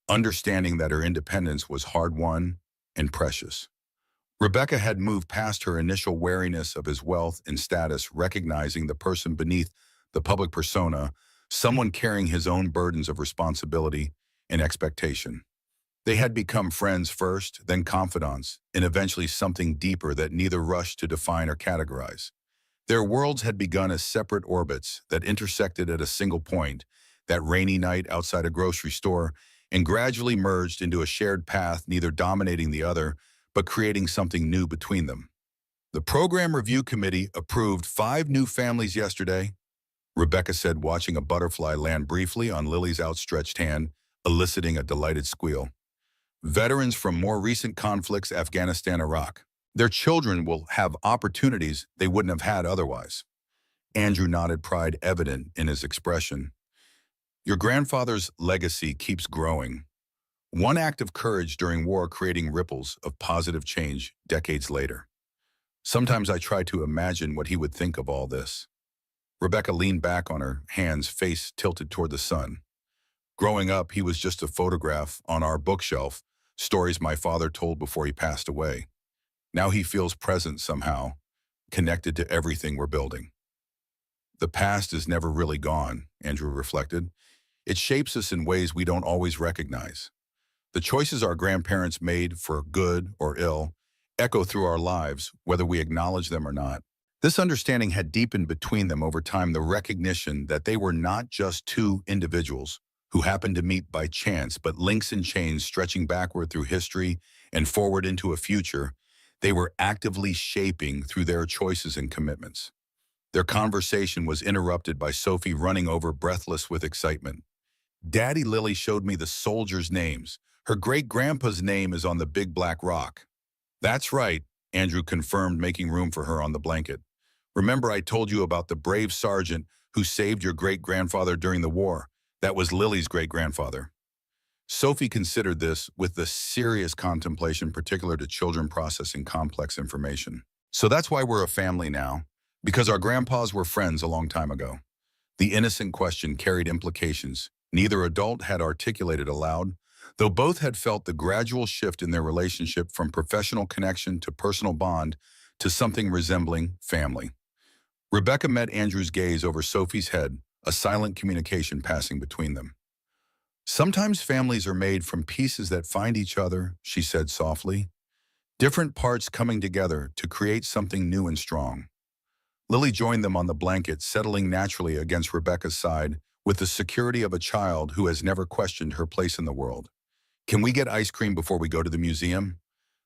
understanding that her independence was hard-won and precious. Rebecca had moved past her initial wariness of his wealth and status, recognizing the person beneath the public persona, someone carrying his own burdens of responsibility and expectation. They had become friends first, then confidants, and eventually something deeper that neither rushed to define or categorize. Their worlds had begun as separate orbits that intersected at a single point, that rainy night outside a grocery store, and gradually merged into a shared path, neither dominating the other, but creating something new between them. "The Program Review Committee approved 5 new families yesterday," Rebecca said, watching a butterfly land briefly on Lily's outstretched hand, eliciting a delighted squeal. "Veterans from more recent conflicts, Afghanistan, Iraq. Their children will have opportunities they wouldn't have had otherwise." Andrew nodded, pride evident in his expression. "Your grandfather's legacy keeps growing. One act of courage during war creating ripples of positive change decades later. Sometimes I try to imagine what he would think of all this." Rebecca leaned back on her hands, face tilted toward the sun. "Growing up, he was just a photograph on our bookshelf, stories my father told before he passed away. Now he feels present somehow, connected to everything we're building. The past is never really gone, Andrew reflected. It shapes us in ways we don't always recognize. The choices our grandparents made, for good or ill, echo through our lives, whether we acknowledge them or not. This understanding had deepened between them over time, the recognition that they were not just two individuals who happened to meet by chance, but links and chains stretching backward through history and forward into a future they were actively shaping through their choices and commitments. Their conversation was interrupted by Sophie running over, breathless with excitement. "Daddy, Lily showed me the soldiers' names. Her great-grandpa's name is on the big black rock." "That's right," Andrew confirmed, making room for her on the blanket. "Remember I told you about the brave sergeant who saved your great-grandfather during the war? That was Lily's great-grandfather." Sophie considered this with the serious contemplation particular to children processing complex information. "So that's why we're a family now, because our grandpas were friends a long time ago." The innocent question carried implications neither adult had articulated aloud, though both had felt the gradual shift in their relationship from professional connection to personal bond to something resembling family. Rebecca met Andrew's gaze over Sophie's head, a silent communication passing between them. "Sometimes families are made from pieces that find each other," she said softly. "Different parts coming together to create something new and strong." Lily joined them on the blanket, settling naturally against Rebecca's side with the security of a child who has never questioned her place in the world. "Can we get ice cream before we go to the museum?"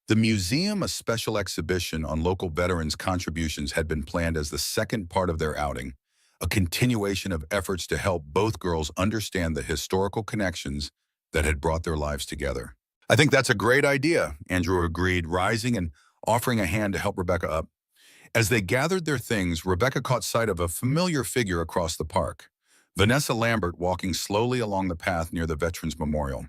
The museum, a special exhibition on local veterans' contributions, had been planned as the second part of their outing, a continuation of efforts to help both girls understand the historical connections that had brought their lives together. "I think that's a great idea," Andrew agreed, rising and offering a hand to help Rebecca up. As they gathered their things, Rebecca caught sight of a familiar figure across the park. Vanessa Lambert walking slowly along the path near the Veterans Memorial.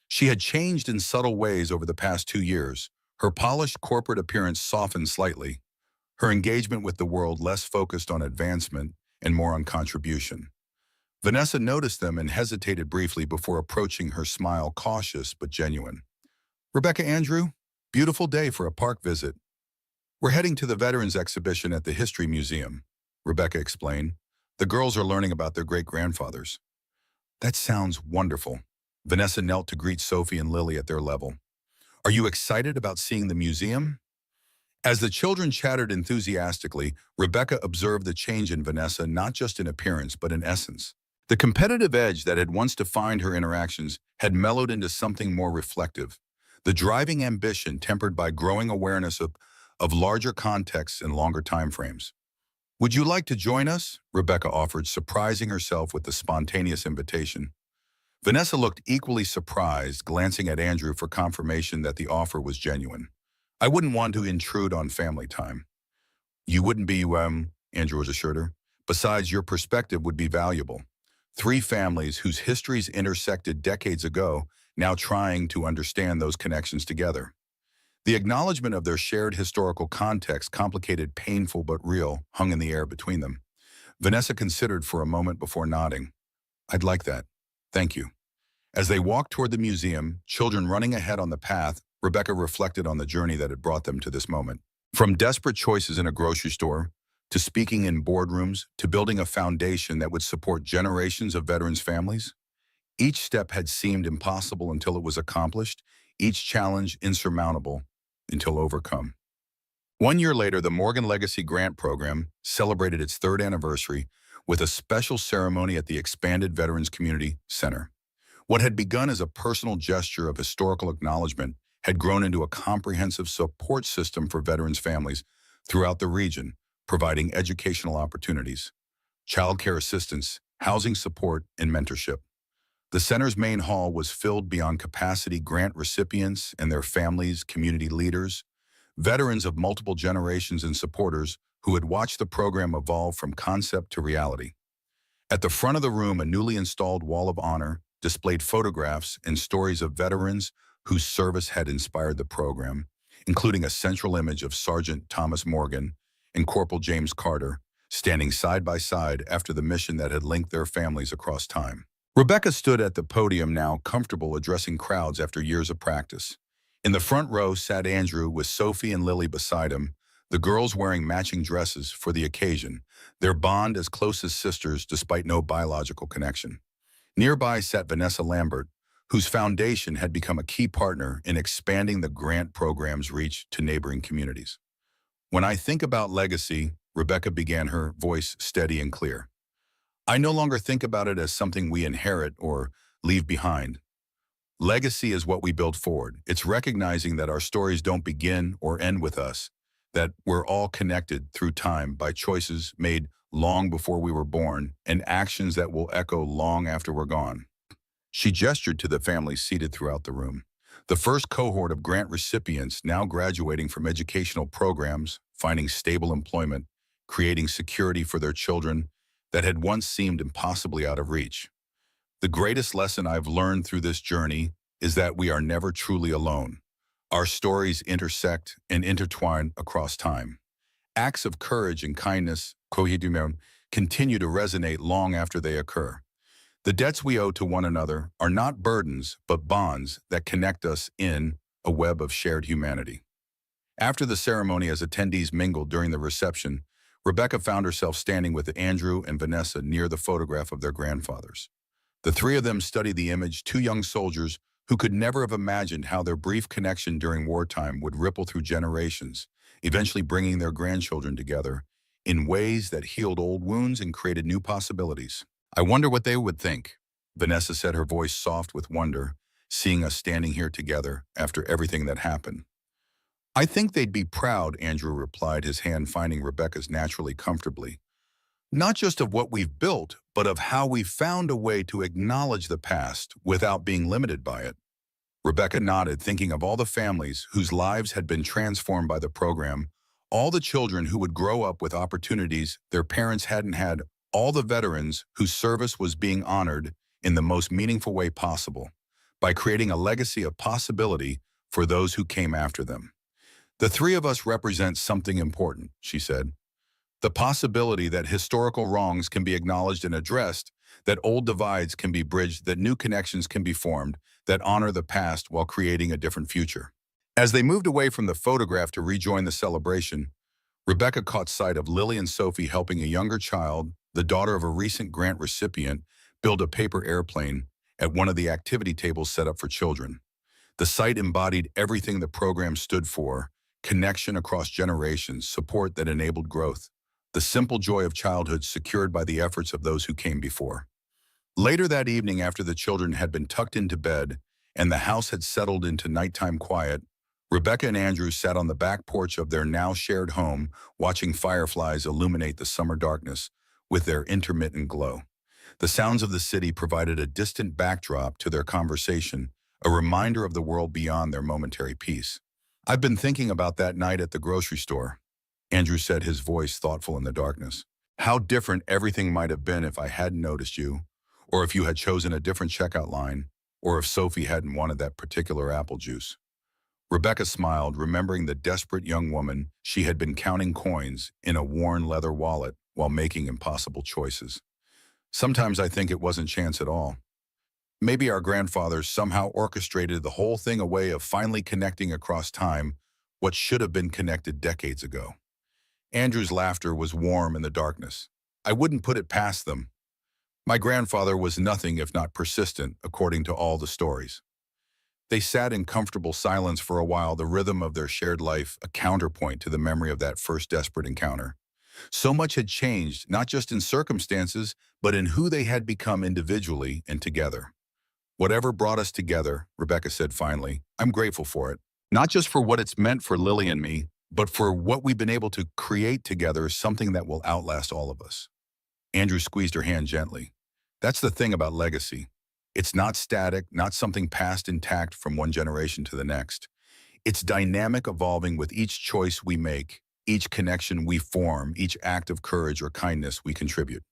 She had changed in subtle ways over the past 2 years. Her polished corporate appearance softened slightly, her engagement with the world less focused on advancement and more on contribution. Vanessa noticed them and hesitated briefly before approaching, her smile cautious but genuine. "Rebecca, Andrew, beautiful day for a park visit. We're heading to the Veterans Exhibition at the History Museum," Rebecca explained. "The girls are learning about their great-grandfathers." "That sounds wonderful." Vanessa knelt to greet Sophie and Lily at their level. "Are you excited about seeing the museum?" As the children chattered enthusiastically, Rebecca observed the change in Vanessa, not just in appearance but in essence. The competitive edge that had once defined her interactions had mellowed into something more reflective. The driving ambition tempered by growing awareness of larger contexts and longer timeframes. "Would you like to join us?" Rebecca offered, surprising herself with the spontaneous invitation. Vanessa looked equally surprised, glancing at Andrew for confirmation that the offer was genuine. "I wouldn't want to intrude on family time." "You wouldn't be, Andrew assured her. "Besides, your perspective would be valuable. Three families whose histories intersected decades ago, now trying to understand those connections together." The acknowledgement of their shared historical context, complicated, painful but real, hung in the air between them. Vanessa considered for a moment before nodding. "I'd like that. Thank you." As they walked toward the museum, children running ahead on the path, Rebecca reflected on the journey that had brought them to this moment. From desperate choices in a grocery store, to speaking in boardrooms, to building a foundation that would support generations of veterans' families, each step had seemed impossible until it was accomplished, each challenge insurmountable until overcome. 1 year later, the Morgan Legacy Grant Program celebrated its third anniversary with a special ceremony at the expanded Veterans Community Center. What had begun as a personal gesture of historical acknowledgement had grown into a comprehensive support system for veterans' families throughout the region, providing educational opportunities, childcare assistance, housing support, and mentorship. The center's main hall was filled beyond capacity. Grant recipients and their families, community leaders, veterans of multiple generations, and supporters who had watched the program evolve from concept to reality. At the front of the room, a newly installed wall of honor displayed photographs and stories of veterans whose service had inspired the program, including a central image of Sergeant Thomas Morgan and Corporal James Carter, standing side by side after the mission that had linked their families across time. Rebecca stood at the podium now, comfortable addressing crowds after years of practice. In the front row sat Andrew with Sophie and Lily beside him, the girls wearing matching dresses for the occasion, their bond as close as sisters despite no biological connection. Nearby sat Vanessa Lambert, whose foundation had become a key partner in expanding the grant program's reach to neighboring communities. When I think about legacy, Rebecca began, her voice steady and clear. I no longer think about it as something we inherit or leave behind. Legacy is what we build forward. It's recognizing that our stories don't begin or end with us, that we're all connected through time by choices made long before we were born and actions that will echo long after we're gone. She gestured to the families seated throughout the room. The first cohort of grant recipients now graduating from educational programs, finding stable employment, creating security for their children that had once seemed impossibly out of reach. The greatest lesson I've learned through this journey is that we are never truly alone. Our stories intersect and intertwine across time. Acts of courage and kindness, continue to resonate long after they occur. The debts we owe to one another are not burdens, but bonds that connect us in a web of shared humanity. After the ceremony, as attendees mingled during the reception, Rebecca found herself standing with Andrew and Vanessa near the photograph of their grandfathers. The three of them studied the image, two young soldiers who could never have imagined how their brief connection during wartime would ripple through generations, eventually bringing their grandchildren together in ways that healed old wounds and created new possibilities. I wonder what they would think, Vanessa said, her voice soft with wonder, seeing us standing here together after everything that happened. I think they'd be proud, Andrew replied, his hand finding Rebecca's naturally comfortably. Not just of what we've built, but of how we've found a way to acknowledge the past without being limited by it. Rebecca nodded, thinking of all the families whose lives had been transformed by the program, all the children who would grow up with opportunities their parents hadn't had, all the veterans whose service was being honored in the most meaningful way possible, by creating a legacy of possibility for those who came after them. The three of us represent something important, she said. The possibility that historical wrongs can be acknowledged and addressed, that old divides can be bridged, that new connections can be formed, that honor the past while creating a different future. As they moved away from the photograph to rejoin the celebration, Rebecca caught sight of Lily and Sophie helping a younger child, the daughter of a recent grant recipient, build a paper airplane at one of the activity tables set up for children. The sight embodied everything the program stood for: connection across generations, support that enabled growth, the simple joy of childhood secured by the efforts of those who came before. Later that evening, after the children had been tucked into bed and the house had settled into nighttime quiet, Rebecca and Andrew sat on the back porch of their now shared home, watching fireflies illuminate the summer darkness with their intermittent glow. The sounds of the city provided a distant backdrop to their conversation, a reminder of the world beyond their momentary peace. I've been thinking about that night at the grocery store, Andrew said, his voice thoughtful in the darkness. How different everything might have been if I hadn't noticed you, or if you had chosen a different checkout line, or if Sophie hadn't wanted that particular apple juice. Rebecca smiled, remembering the desperate young woman she had been counting coins in a worn leather wallet while making impossible choices. Sometimes I think it wasn't chance at all. Maybe our grandfathers somehow orchestrated the whole thing, a way of finally connecting across time what should have been connected decades ago. Andrew's laughter was warm in the darkness. I wouldn't put it past them. My grandfather was nothing if not persistent, according to all the stories. They sat in comfortable silence for a while, the rhythm of their shared life a counterpoint to the memory of that first desperate encounter. So much had changed, not just in circumstances, but in who they had become individually and together. Whatever brought us together, Rebecca said finally, I'm grateful for it. Not just for what it's meant for Lily and me, but for what we've been able to create together, something that will outlast all of us. Andrew squeezed her hand gently. That's the thing about legacy. It's not static, not something passed intact from one generation to the next. It's dynamic, evolving with each choice we make, each connection we form, each act of courage or kindness we contribute.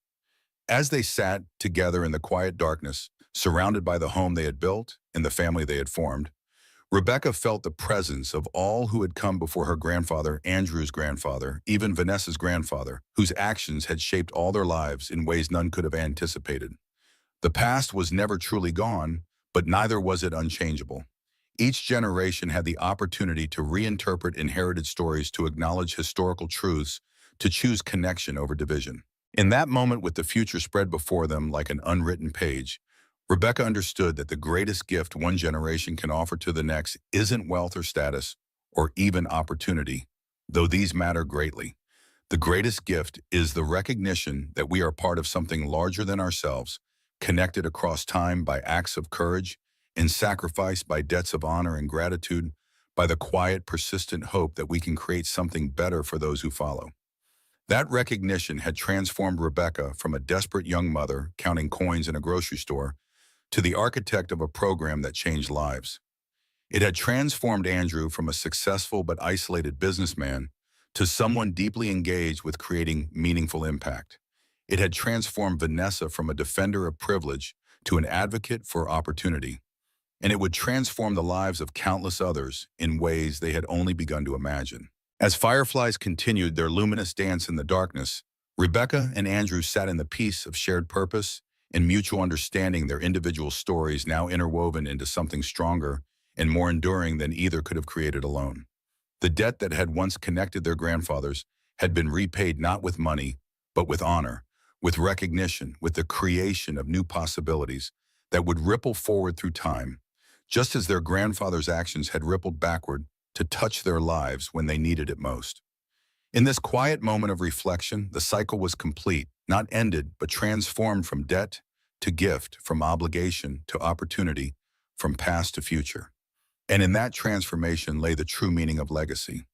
As they sat together in the quiet darkness, surrounded by the home they had built and the family they had formed, Rebecca felt the presence of all who had come before her grandfather, Andrew's grandfather, even Vanessa's grandfather, whose actions had shaped all their lives in ways none could have anticipated. The past was never truly gone, but neither was it unchangeable. Each generation had the opportunity to reinterpret inherited stories, to acknowledge historical truths, to choose connection over division. In that moment, with the future spread before them like an unwritten page, Rebecca understood that the greatest gift one generation can offer to the next isn't wealth or status, or even opportunity, though these matter greatly. The greatest gift is the recognition that we are part of something larger than ourselves, connected across time by acts of courage and sacrifice, by debts of honor and gratitude, by the quiet, persistent hope that we can create something better for those who follow. That recognition had transformed Rebecca from a desperate young mother counting coins in a grocery store to the architect of a program that changed lives. It had transformed Andrew from a successful but isolated businessman to someone deeply engaged with creating meaningful impact. It had transformed Vanessa from a defender of privilege to an advocate for opportunity. And it would transform the lives of countless others in ways they had only begun to imagine. As fireflies continued their luminous dance in the darkness, Rebecca and Andrew sat in the peace of shared purpose and mutual understanding, their individual stories now interwoven into something stronger and more enduring than either could have created alone. The debt that had once connected their grandfathers had been repaid not with money, but with honor, with recognition, with the creation of new possibilities that would ripple forward through time, just as their grandfathers' actions had rippled backward to touch their lives when they needed it most. In this quiet moment of reflection, the cycle was complete, not ended, but transformed from debt to gift, from obligation to opportunity, from past to future. And in that transformation lay the true meaning of legacy.